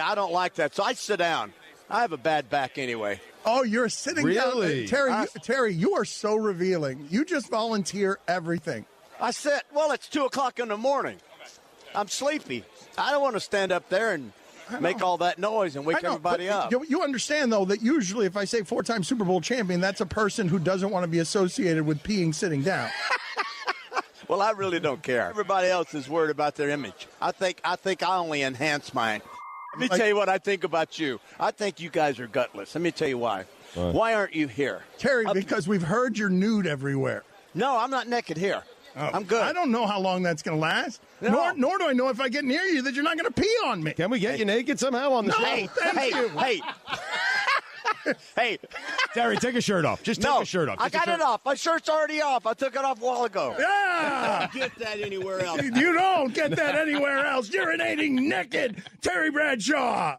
I don't like that. So I sit down. I have a bad back anyway. Oh, you're sitting really? down. Terry, you are so revealing. You just volunteer everything. I said, well, it's 2 o'clock in the morning. I'm sleepy. I don't want to stand up there and make all that noise and wake everybody up. You understand, though, that usually if I say 4-time Super Bowl champion, that's a person who doesn't want to be associated with peeing sitting down. Well, I really don't care. Everybody else is worried about their image. I think I only enhance mine. Let me tell you what I think about you. I think you guys are gutless. Let me tell you why. Why aren't you here? Terry, because we've heard you're nude everywhere. No, I'm not naked here. Oh, I'm good. I don't know how long that's going to last. No. Nor do I know if I get near you that you're not going to pee on me. Can we get you naked somehow on the show? Thank you. Hey. Terry, take a shirt off. Just take a shirt off. I got it off. My shirt's already off. I took it off a while ago. Yeah. You don't get that anywhere else. You don't get that anywhere else. Urinating naked. Terry Bradshaw.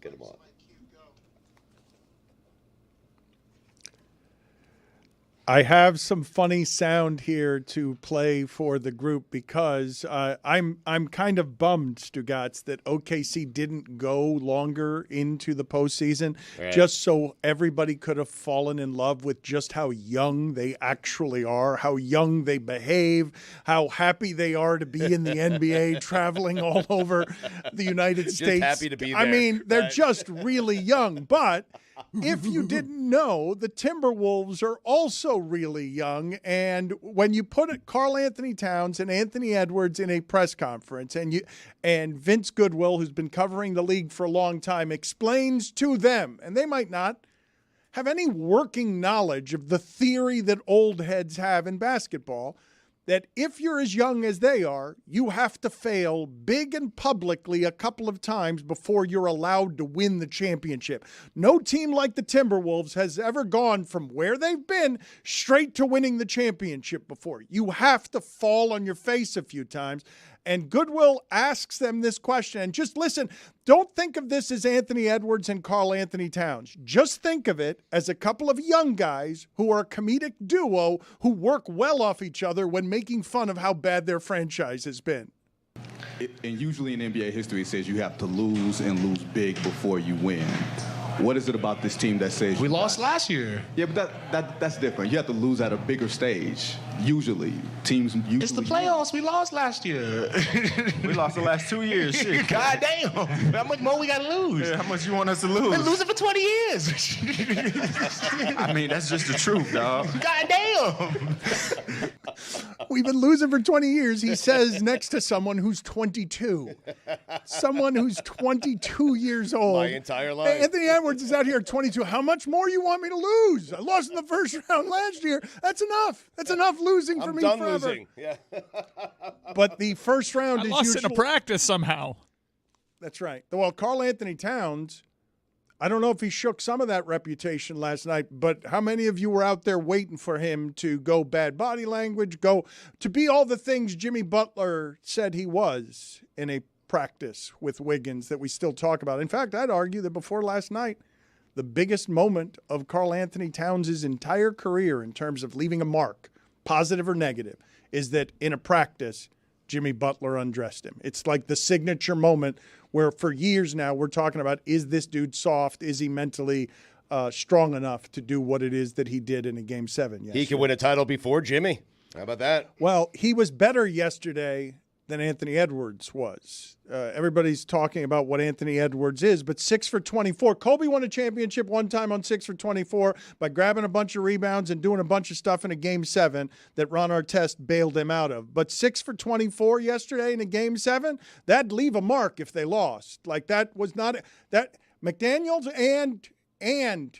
get him on. I have some funny sound here to play for the group because I'm kind of bummed, Stugotz, that OKC didn't go longer into the postseason, just so everybody could have fallen in love with just how young they actually are, how young they behave, how happy they are to be in the NBA, traveling all over the United States. Happy to be there. I mean, they're just really young, but if you didn't know, the Timberwolves are also really young. And when you put Karl Anthony Towns and Anthony Edwards in a press conference, and Vince Goodwill, who's been covering the league for a long time, explains to them, and they might not have any working knowledge of the theory that old heads have in basketball, that if you're as young as they are, you have to fail big and publicly a couple of times before you're allowed to win the championship. No team like the Timberwolves has ever gone from where they've been straight to winning the championship before. You have to fall on your face a few times. And Goodwill asks them this question. And just listen, don't think of this as Anthony Edwards and Karl Anthony Towns. Just think of it as a couple of young guys who are a comedic duo who work well off each other when making fun of how bad their franchise has been. And usually in NBA history, it says you have to lose and lose big before you win. What is it about this team that says we lost last year? Yeah, but that's different. You have to lose at a bigger stage. Usually, teams usually. It's the playoffs. We lost last year. We lost the last 2 years. Shit. God damn. How much more we got to lose? Yeah, how much you want us to lose? We're losing for 20 years. I mean, that's just the truth, dog. God damn. We've been losing for 20 years, he says, next to someone who's 22. Someone who's 22 years old. My entire life. Hey, Anthony Edwards is out here at 22. How much more you want me to lose? I lost in the first round last year. That's enough. That's enough losing for me done forever. Losing. Yeah. But the first round is lost usually in a practice somehow. That's right. Well, Karl Anthony Towns, I don't know if he shook some of that reputation last night, but how many of you were out there waiting for him to go bad body language, go to be all the things Jimmy Butler said he was in a practice with Wiggins that we still talk about? In fact, I'd argue that before last night, the biggest moment of Karl Anthony Towns' entire career in terms of leaving a mark, positive or negative, is that in a practice, Jimmy Butler undressed him. It's like the signature moment where for years now we're talking about, is this dude soft? Is he mentally strong enough to do what it is that he did in a Game 7 yesterday? He could win a title before Jimmy. How about that? Well, he was better yesterday than Anthony Edwards was. Everybody's talking about what Anthony Edwards is, but 6 for 24. Kobe won a championship one time on 6 for 24 by grabbing a bunch of rebounds and doing a bunch of stuff in a Game 7 that Ron Artest bailed him out of. But 6 for 24 yesterday in a Game 7, that'd leave a mark if they lost. Like that was not that McDaniels and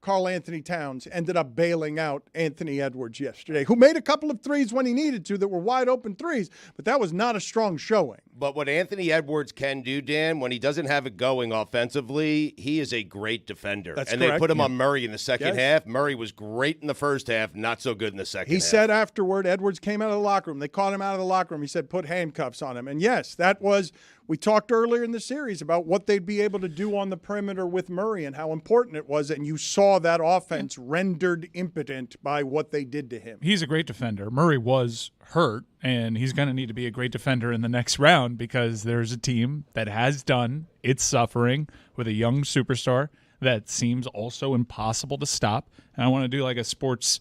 Karl Anthony Towns ended up bailing out Anthony Edwards yesterday, who made a couple of threes when he needed to that were wide open threes, but that was not a strong showing. But what Anthony Edwards can do, Dan, when he doesn't have it going offensively, he is a great defender. That's and correct. They put him on Murray in the second Yes. half. Murray was great in the first half, not so good in the second half. He said afterward, Edwards came out of the locker room. They caught him out of the locker room. He said, put handcuffs on him. And yes, that was, we talked earlier in the series about what they'd be able to do on the perimeter with Murray and how important it was. And you saw that offense rendered impotent by what they did to him. He's a great defender. Murray was hurt, and he's going to need to be a great defender in the next round because there's a team that has done its suffering with a young superstar that seems also impossible to stop. And I want to do like a sports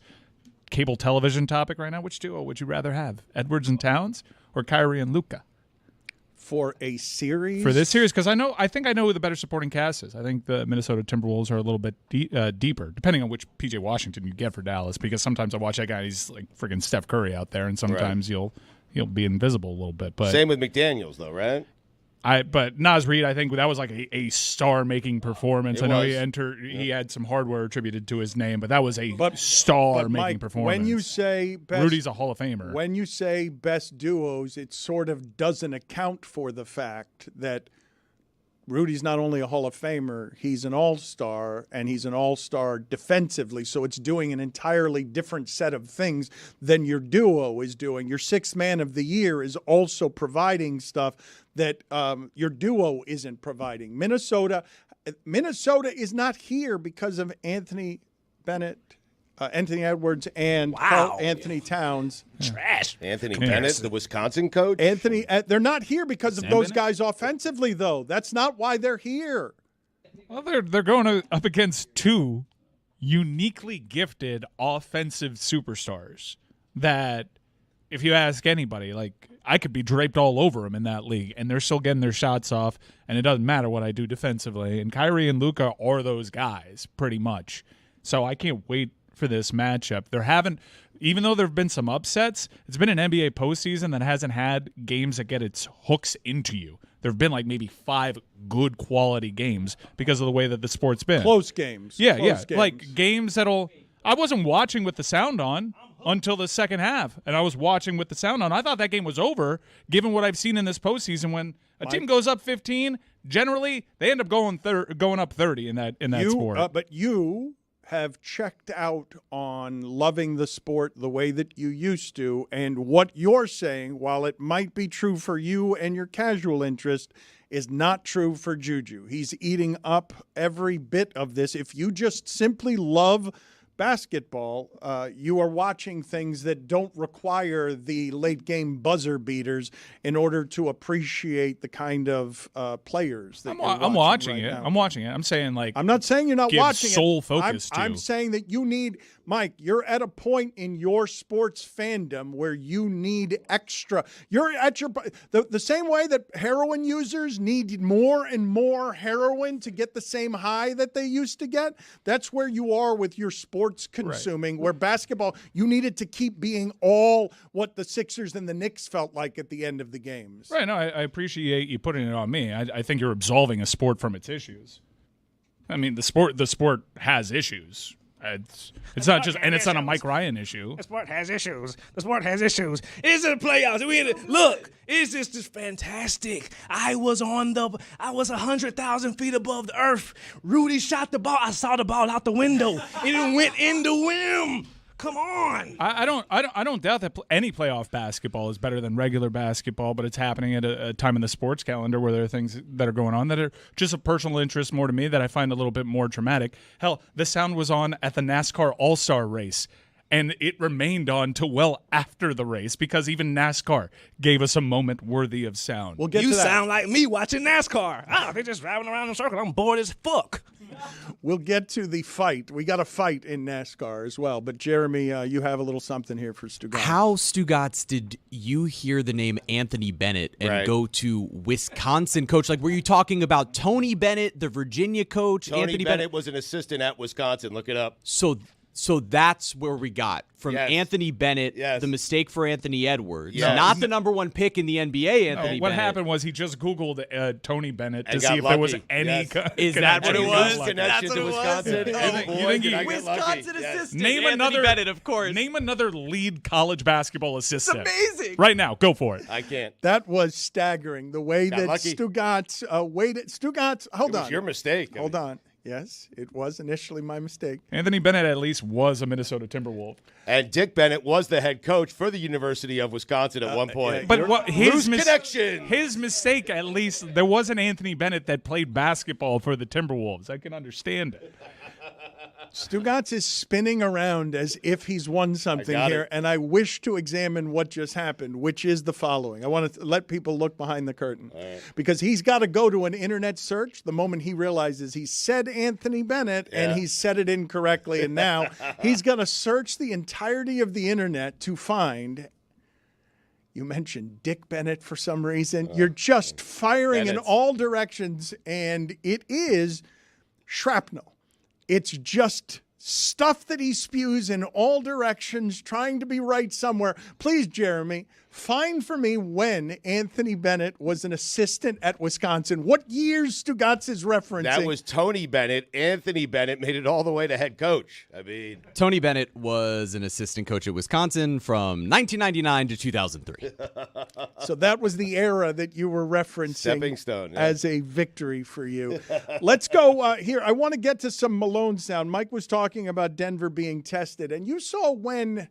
cable television topic right now. Which duo would you rather have, Edwards and Towns or Kyrie and Luka? For a series? For this series, because I think I know who the better supporting cast is. I think the Minnesota Timberwolves are a little bit deeper, depending on which P.J. Washington you get for Dallas, because sometimes I watch that guy, he's like freaking Steph Curry out there, and sometimes he'll be invisible a little bit. But same with McDaniels, though, right? But Naz Reid, I think that was like a star-making performance. I know he had some hardware attributed to his name, but that was a star-making performance. When you say best, Rudy's a Hall of Famer. When you say best duos, it sort of doesn't account for the fact that Rudy's not only a Hall of Famer, he's an all-star, and he's an all-star defensively, so it's doing an entirely different set of things than your duo is doing. Your sixth man of the year is also providing stuff that your duo isn't providing. Minnesota is not here because of Anthony Bennett, Anthony Edwards, and Karl Anthony Towns. Trash. Anthony Bennett, the Wisconsin coach. They're not here because of those guys offensively, though. That's not why they're here. Well, they're going up against two uniquely gifted offensive superstars that, if you ask anybody, like, I could be draped all over them in that league, and they're still getting their shots off, and it doesn't matter what I do defensively. And Kyrie and Luka are those guys, pretty much. So I can't wait for this matchup. Even though there have been some upsets, it's been an NBA postseason that hasn't had games that get its hooks into you. There have been like maybe 5 good quality games because of the way that the sport's been. Close games. Yeah, Close games. Like games that'll. I wasn't watching with the sound on until the second half, and I was watching with the sound on. I thought that game was over, given what I've seen in this postseason. When a team goes up 15, generally they end up going up 30 in that sport. But you have checked out on loving the sport the way that you used to, and what you're saying, while it might be true for you and your casual interest, is not true for Juju. He's eating up every bit of this. If you just simply love basketball, you are watching things that don't require the late game buzzer beaters in order to appreciate the kind of players that I'm watching it. I'm watching it. I'm saying, like, I'm not saying you're not watching sole it. Focus I'm saying that you need, Mike, you're at a point in your sports fandom where you need extra. You're at the same way that heroin users need more and more heroin to get the same high that they used to get. That's where you are with your sports consuming, where basketball, you needed to keep being all what the Sixers and the Knicks felt like at the end of the games. Right. No, I appreciate you putting it on me. I think you're absolving a sport from its issues. I mean, the sport has issues. It's not just, and it's not a Mike Ryan issue. The sport has issues. The sport has issues. It's in the playoffs. Look, it's just fantastic. I was 100,000 feet above the earth. Rudy shot the ball. I saw the ball out the window. It went in the rim. Come on. I don't doubt that any playoff basketball is better than regular basketball, but it's happening at a time in the sports calendar where there are things that are going on that are just of personal interest more to me that I find a little bit more dramatic. Hell, the sound was on at the NASCAR All-Star race, and it remained on till well after the race because even NASCAR gave us a moment worthy of sound. We'll get you to that. sound like me watching NASCAR. They're just driving around in circles. I'm bored as fuck. We'll get to the fight. We got a fight in NASCAR as well. But, Jeremy, you have a little something here for Stugotz. How, Stugotz, did you hear the name Anthony Bennett and go to Wisconsin coach? Like, were you talking about Tony Bennett, the Virginia coach? Tony Anthony Bennett was an assistant at Wisconsin. Look it up. So that's where we got from Anthony Bennett, the mistake for Anthony Edwards, not the number 1 pick in the NBA, Anthony What Bennett. happened was he just Googled Tony Bennett to And see got if there was lucky. any Is that what it was? Connection to Wisconsin. Yeah. Oh, boy, did I get Wisconsin lucky. assistant. Name Anthony another Bennett, of course. Name another lead college basketball assistant. amazing. Right now, go for it. I can't. That was staggering. The way Got that lucky. Stugotz waited. Stugotz, hold It was on. your mistake. Hold on. Yes, it was initially my mistake. Anthony Bennett at least was a Minnesota Timberwolf. And Dick Bennett was the head coach for the University of Wisconsin at one point. But what Loose connection. His mistake, at least, there was an Anthony Bennett that played basketball for the Timberwolves. I can understand it. Stugotz is spinning around as if he's won something here, and I wish to examine what just happened, which is the following. I want to let people look behind the curtain because he's got to go to an internet search the moment he realizes he said Anthony Bennett and he said it incorrectly, and now he's going to search the entirety of the internet to find. You mentioned Dick Bennett for some reason. You're just firing in all directions, and it is shrapnel. It's just stuff that he spews in all directions, trying to be right somewhere. Please, Jeremy, Find for me when Anthony Bennett was an assistant at Wisconsin. What years Stugotz is referencing? That was Tony Bennett. Anthony Bennett made it all the way to head coach. I mean, Tony Bennett was an assistant coach at Wisconsin from 1999 to 2003. So that was the era that you were referencing Stepping stone, yeah. as a victory for you. Let's go here. I want to get to some Malone sound. Mike was talking about Denver being tested, and you saw when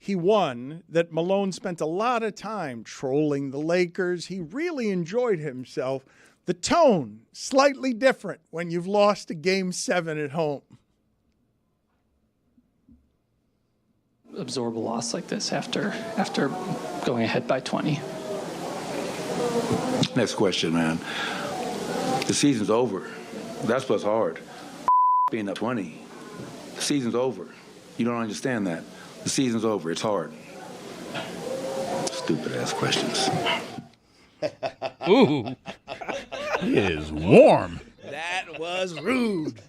he won that Malone spent a lot of time trolling the Lakers. He really enjoyed himself. The tone, slightly different when you've lost a Game 7 at home. Absorb a loss like this after going ahead by 20. Next question, man. The season's over. That's what's hard. Being up 20. The season's over. You don't understand that. The season's over. It's hard. Stupid ass questions. Ooh. It is warm. That was rude.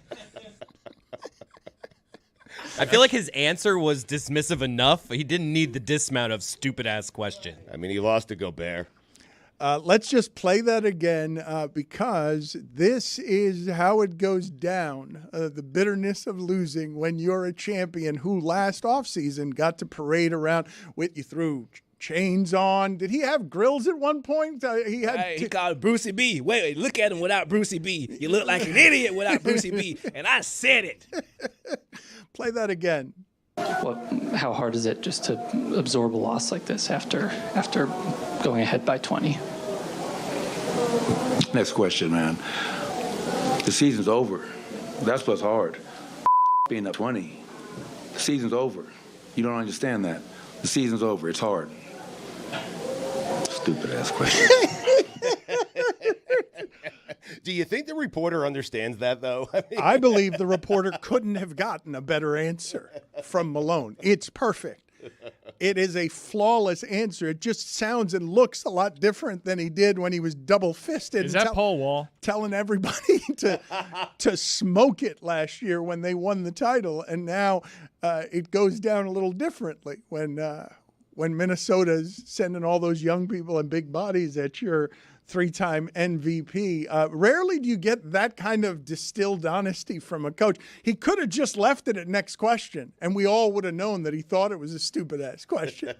I feel like his answer was dismissive enough. He didn't need the dismount of stupid-ass question. I mean, he lost to Gobert. Let's just play that again because this is how it goes down, the bitterness of losing when you're a champion who last offseason got to parade around with you through chains on. Did he have grills at one point? He called Brucey B. Wait, look at him without Brucey B. You look like an idiot without Brucey B. And I said it. Play that again. How hard is it just to absorb a loss like this after going ahead by 20? Next question, man. The season's over. That's what's hard. Being up 20. The season's over. You don't understand that. The season's over. It's hard. Stupid ass question. Do you think the reporter understands that, though? I believe the reporter couldn't have gotten a better answer from Malone. It's perfect. It is a flawless answer. It just sounds and looks a lot different than he did when he was double-fisted. Is that Paul Wall? Telling everybody to smoke it last year when they won the title, and now it goes down a little differently when Minnesota's sending all those young people and big bodies at your three-time MVP. Rarely do you get that kind of distilled honesty from a coach. He could have just left it at next question, and we all would have known that he thought it was a stupid-ass question.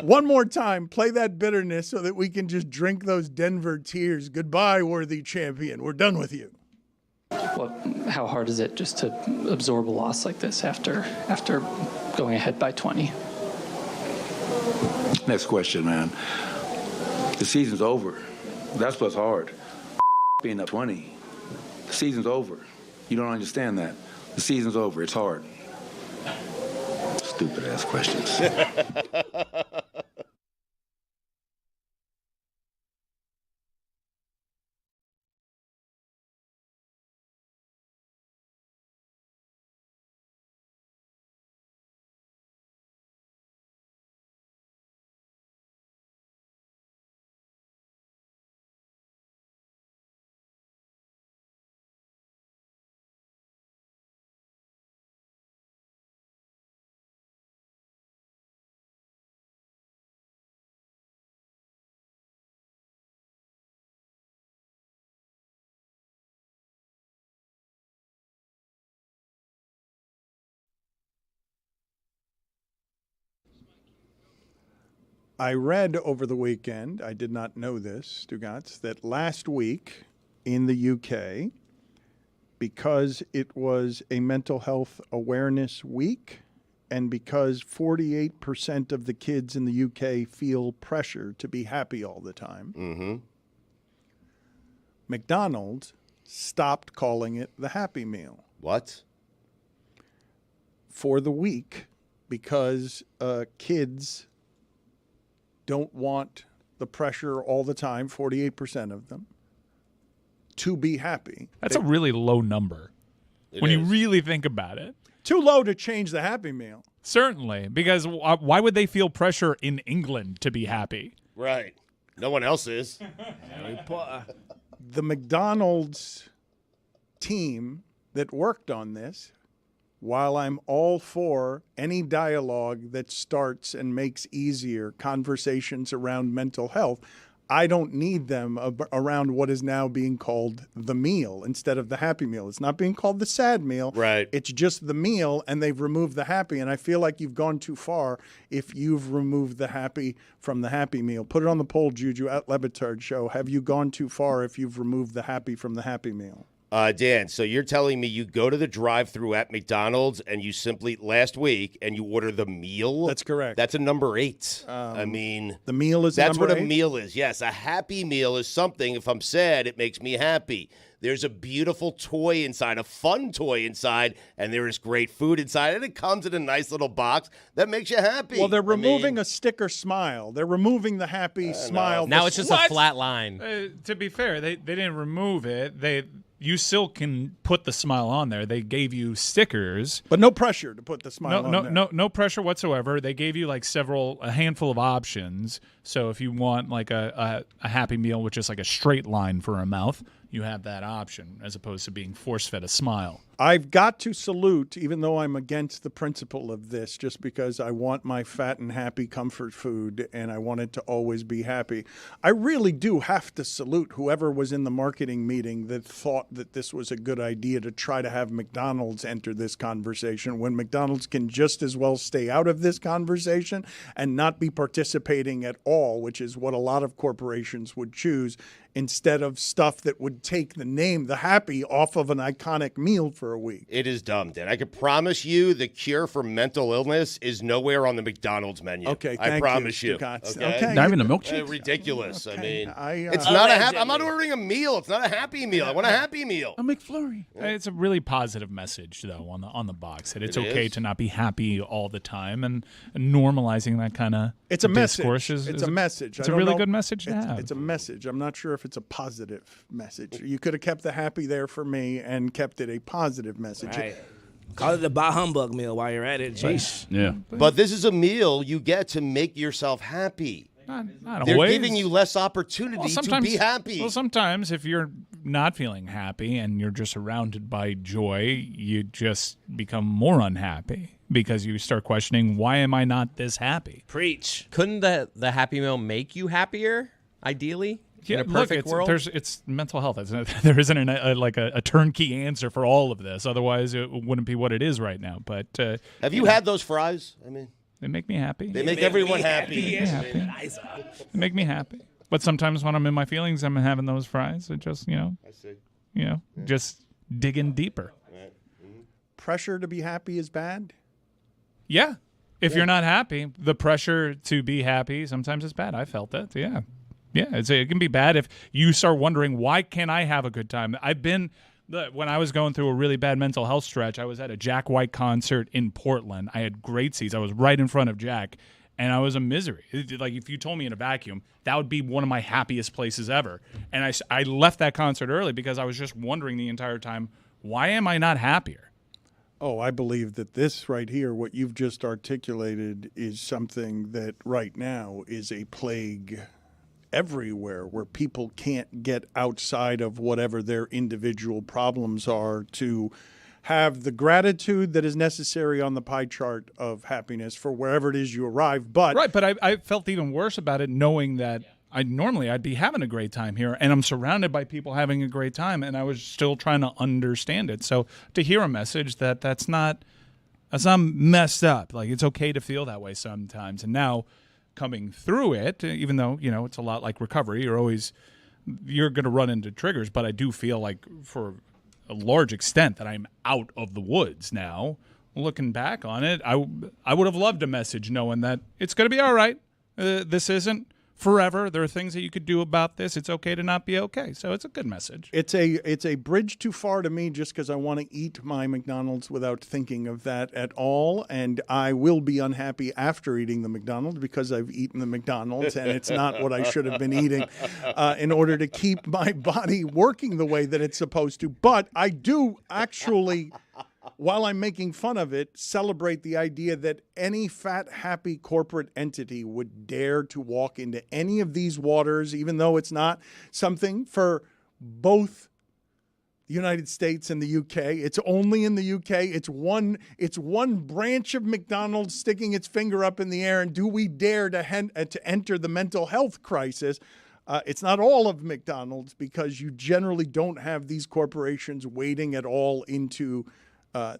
One more time, play that bitterness so that we can just drink those Denver tears. Goodbye, worthy champion. We're done with you. How hard is it just to absorb a loss like this after going ahead by 20? Next question, man. The season's over. That's what's hard. Being up 20. The season's over. You don't understand that. The season's over. It's hard. Stupid ass questions. I read over the weekend, I did not know this, Stugotz, that last week in the UK, because it was a mental health awareness week and because 48% of the kids in the UK feel pressure to be happy all the time, McDonald's stopped calling it the Happy Meal. What? For the week, because kids don't want the pressure all the time, 48% of them, to be happy. That's a really low number when you really think about it. Too low to change the Happy Meal. Certainly, because why would they feel pressure in England to be happy? Right. No one else is. The McDonald's team that worked on this while I'm all for any dialogue that starts and makes easier conversations around mental health, I don't need them around what is now being called the meal instead of the happy meal. It's not being called the sad meal. Right. It's just the meal, and they've removed the happy. And I feel like you've gone too far if you've removed the happy from the happy meal. Put it on the poll, Juju, at Batard Show. Have you gone too far if you've removed the happy from the happy meal? Dan, so you're telling me you go to the drive-thru at McDonald's and you simply, last week, and you order the meal? That's correct. That's a number 8. I mean, the meal is that's number what 8? a meal is. Yes, a happy meal is something, if I'm sad, it makes me happy. There's a beautiful toy inside, a fun toy inside, and there is great food inside, and it comes in a nice little box that makes you happy. Well, they're removing a sticker smile. They're removing the happy smile. Now it's just a flat line. To be fair, they didn't remove it. You still can put the smile on there. They gave you stickers, but no pressure to put the smile on there. No pressure whatsoever. They gave you like a handful of options. So if you want like a Happy Meal, which is like a straight line for a mouth, you have that option as opposed to being force-fed a smile. I've got to salute, even though I'm against the principle of this, just because I want my fat and happy comfort food and I want it to always be happy. I really do have to salute whoever was in the marketing meeting that thought that this was a good idea to try to have McDonald's enter this conversation when McDonald's can just as well stay out of this conversation and not be participating at all, which is what a lot of corporations would choose, instead of stuff that would take the name, the happy, off of an iconic meal for a week. It is dumb, Dan. I can promise you the cure for mental illness is nowhere on the McDonald's menu. Okay, I promise you. Stugotz. Okay? Not even a milkshake? Ridiculous. Okay. I mean, it's not a happy. I'm not ordering a meal. It's not a happy meal. I want a happy meal. A McFlurry. It's a really positive message, though, on the box that it's It okay is. to not be happy all the time, and normalizing that kind of It's a discourse message. It's a message. It's I a don't really know. good message to It's- have. It's a message. I'm not sure if it's a positive message. You could have kept the happy there for me and kept it a positive message. Right. Call it the Bah Humbug meal while you're at it. Jeez. Yeah. But this is a meal you get to make yourself happy. Not They're always. giving you less opportunity to be happy. Well, sometimes if you're not feeling happy and you're just surrounded by joy, you just become more unhappy because you start questioning, why am I not this happy? Preach. Couldn't the Happy Meal make you happier, ideally? In a perfect world? It's mental health. There isn't a turnkey answer for all of this. Otherwise, it wouldn't be what it is right now. But Have you had those fries? I mean, they make me happy. they make everyone happy. They make me happy. But sometimes when I'm in my feelings, I'm having those fries. It just, I see. just digging deeper. Pressure to be happy is bad? Yeah. If you're not happy, the pressure to be happy, sometimes it's bad. I felt that. Yeah. Yeah. It can be bad if you start wondering, why can't I have a good time? When I was going through a really bad mental health stretch, I was at a Jack White concert in Portland. I had great seats. I was right in front of Jack, and I was a misery. Like, if you told me in a vacuum, that would be one of my happiest places ever. And I left that concert early because I was just wondering the entire time, why am I not happier? Oh, I believe that this right here, what you've just articulated, is something that right now is a plague everywhere, where people can't get outside of whatever their individual problems are to have the gratitude that is necessary on the pie chart of happiness for wherever it is you arrive. But Right, but I felt even worse about it knowing that I'd be having a great time here, and I'm surrounded by people having a great time, and I was still trying to understand it. So to hear a message that's not messed up, like it's okay to feel that way sometimes. And now coming through it, even though, it's a lot like recovery, you're going to run into triggers, but I do feel like for a large extent that I'm out of the woods now. Looking back on it, I would have loved a message knowing that it's going to be all right. This isn't forever. There are things that you could do about this. It's okay to not be okay. So it's a good message. it's a bridge too far to me, just because I want to eat my McDonald's without thinking of that at all. And I will be unhappy after eating the McDonald's because I've eaten the McDonald's and it's not what I should have been eating in order to keep my body working the way that it's supposed to. But I do actually, while I'm making fun of it, celebrate the idea that any fat, happy corporate entity would dare to walk into any of these waters, even though it's not something for both the United States and the UK. It's only in the UK. It's one branch of McDonald's sticking its finger up in the air. And do we dare to enter the mental health crisis? It's not all of McDonald's, because you generally don't have these corporations wading at all into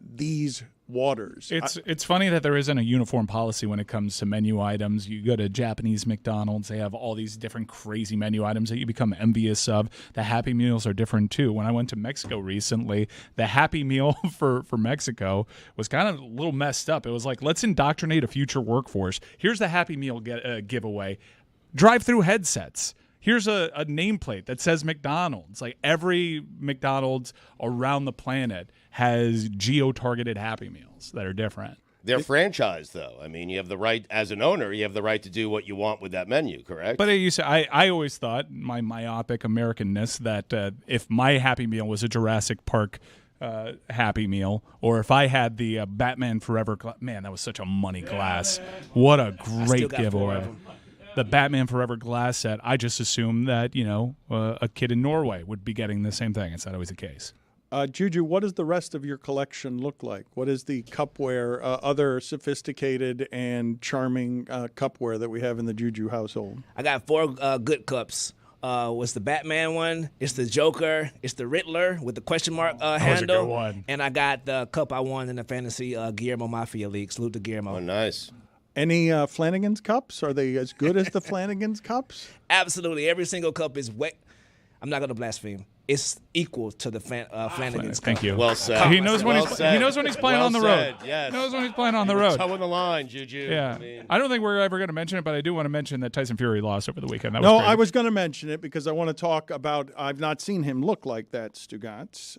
these waters. It's funny that there isn't a uniform policy when it comes to menu items. You go to Japanese McDonald's, they have all these different crazy menu items that you become envious of. The Happy Meals are different too. When I went to Mexico recently, the Happy Meal for Mexico was kind of a little messed up. It was like, let's indoctrinate a future workforce. Here's the Happy Meal giveaway. Drive-through headsets. Here's a nameplate that says McDonald's. Like, every McDonald's around the planet has geo-targeted Happy Meals that are different. They're franchised, though. I mean, you have the right, as an owner, you have the right to do what you want with that menu, correct? But I always thought, my myopic Americanness, that if my Happy Meal was a Jurassic Park Happy Meal, or if I had the Batman Forever man, that was such a money glass. What a great giveaway. The Batman Forever glass set, I just assumed that, a kid in Norway would be getting the same thing. It's not always the case. Juju, what does the rest of your collection look like? What is the cupware, other sophisticated and charming cupware that we have in the Juju household? I got 4 good cups. What's the Batman one? It's the Joker. It's the Riddler with the question mark handle. That was a good one. And I got the cup I won in the Fantasy Guillermo Mafia League. Salute to Guillermo. Oh, nice. Any Flanagan's cups? Are they as good as the Flanagan's cups? Absolutely. Every single cup is wet. I'm not going to blaspheme. It's equal to the Flanagan's cup. Thank you. Well said. He knows when he's playing on the road. Yes. He knows when he's playing on the road. Toeing the line, Juju. Yeah. I don't think we're ever going to mention it, but I do want to mention that Tyson Fury lost over the weekend. I was going to mention it because I want to talk about, I've not seen him look like that, Stugotz.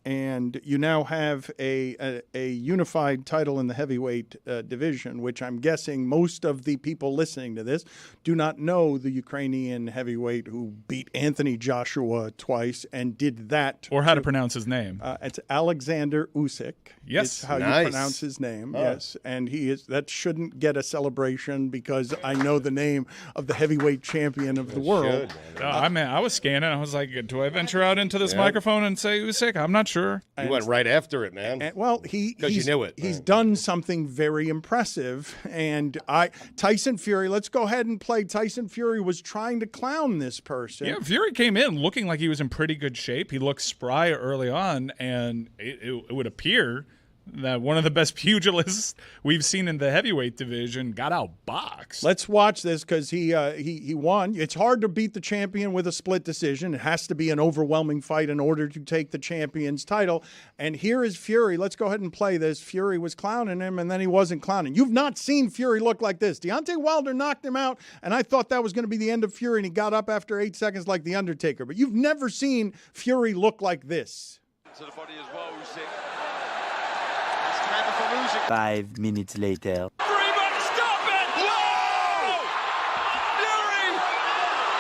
And you now have a unified title in the heavyweight division, which I'm guessing most of the people listening to this do not know the Ukrainian heavyweight who beat Anthony Joshua twice and did that. Or how to pronounce his name. It's Oleksandr Usyk. Yes. It's how Nice. you pronounce his name. Yes. And that shouldn't get a celebration because I know the name of the heavyweight champion of the world. I was scanning. I was like, do I venture out into this microphone and say Usyk? I'm not sure. You went right after it, man. Because you knew it. He's done something very impressive. And Tyson Fury, let's go ahead and play. Tyson Fury was trying to clown this person. Yeah, Fury came in looking like he was in pretty good shape. He looked spry early on, and it would appear that one of the best pugilists we've seen in the heavyweight division got outboxed. Let's watch this because he won. It's hard to beat the champion with a split decision. It has to be an overwhelming fight in order to take the champion's title. And here is Fury. Let's go ahead and play this. Fury was clowning him, and then he wasn't clowning. You've not seen Fury look like this. Deontay Wilder knocked him out, and I thought that was going to be the end of Fury, and he got up after 8 seconds like The Undertaker. But you've never seen Fury look like this. To the body as well, Usyk. 5 minutes later. Everybody stop it! Whoa! Fury!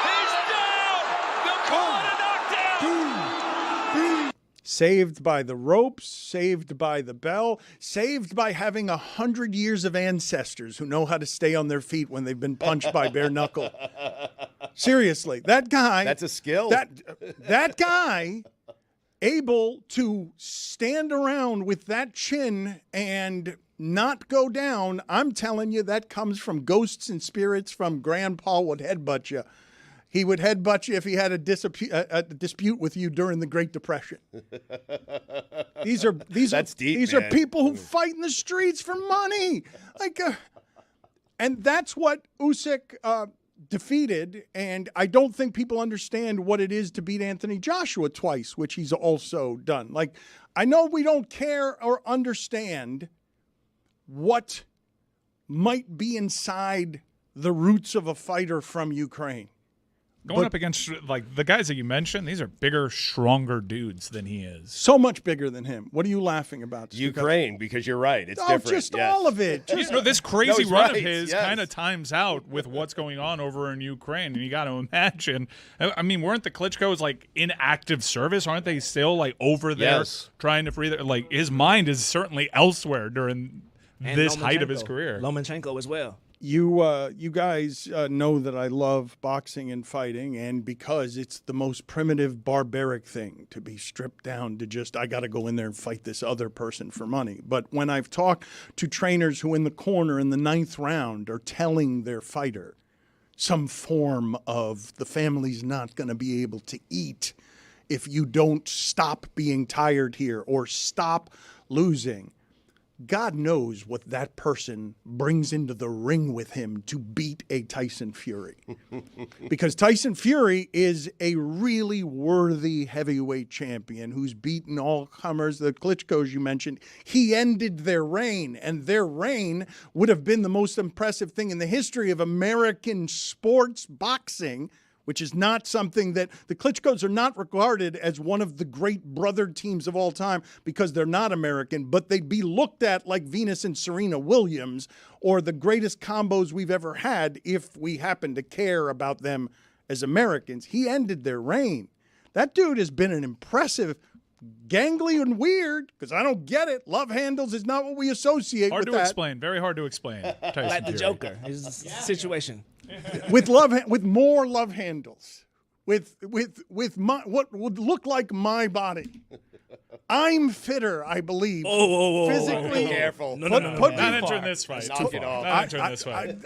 He's down! The corner knockdown! Saved by the ropes, saved by the bell, saved by having 100 years of ancestors who know how to stay on their feet when they've been punched by bare knuckle. Seriously, that guy. That's a skill. That guy able to stand around with that chin and not go down, I'm telling you, that comes from ghosts and spirits from Grandpa would headbutt you. He would headbutt you if he had a dispute with you during the Great Depression. These are people who fight in the streets for money. And that's what Usyk defeated, and I don't think people understand what it is to beat Anthony Joshua twice, which he's also done. I know we don't care or understand what might be inside the roots of a fighter from Ukraine. Going up against the guys that you mentioned, these are bigger, stronger dudes than he is. So much bigger than him. What are you laughing about? Ukraine, because you're right. It's different. Just all of it. This crazy run of his kind of times out with what's going on over in Ukraine. And you got to imagine, I mean, weren't the Klitschko's in active service? Aren't they still over there trying to free his mind is certainly elsewhere during this height of his career. Lomachenko as well. You guys know that I love boxing and fighting, and because it's the most primitive, barbaric thing to be stripped down to just, I got to go in there and fight this other person for money. But when I've talked to trainers who in the corner in the 9th round are telling their fighter some form of the family's not going to be able to eat if you don't stop being tired here or stop losing, God knows what that person brings into the ring with him to beat a Tyson Fury. Because Tyson Fury is a really worthy heavyweight champion who's beaten all comers. The Klitschko's you mentioned, he ended their reign, and their reign would have been the most impressive thing in the history of American sports boxing, which is not something that the Klitschko's are not regarded as one of the great brother teams of all time because they're not American, but they'd be looked at like Venus and Serena Williams or the greatest combos we've ever had if we happen to care about them as Americans. He ended their reign. That dude has been an impressive, gangly and weird, because I don't get it. Love handles is not what we associate hard with to that. explain. Very hard to explain. Tyson Like the Fury. Joker. His situation. with more love handles, with what would look like my body. I'm fitter, I believe. Physically. Careful. Not entering far. this fight. Knock it off. Not entering this fight.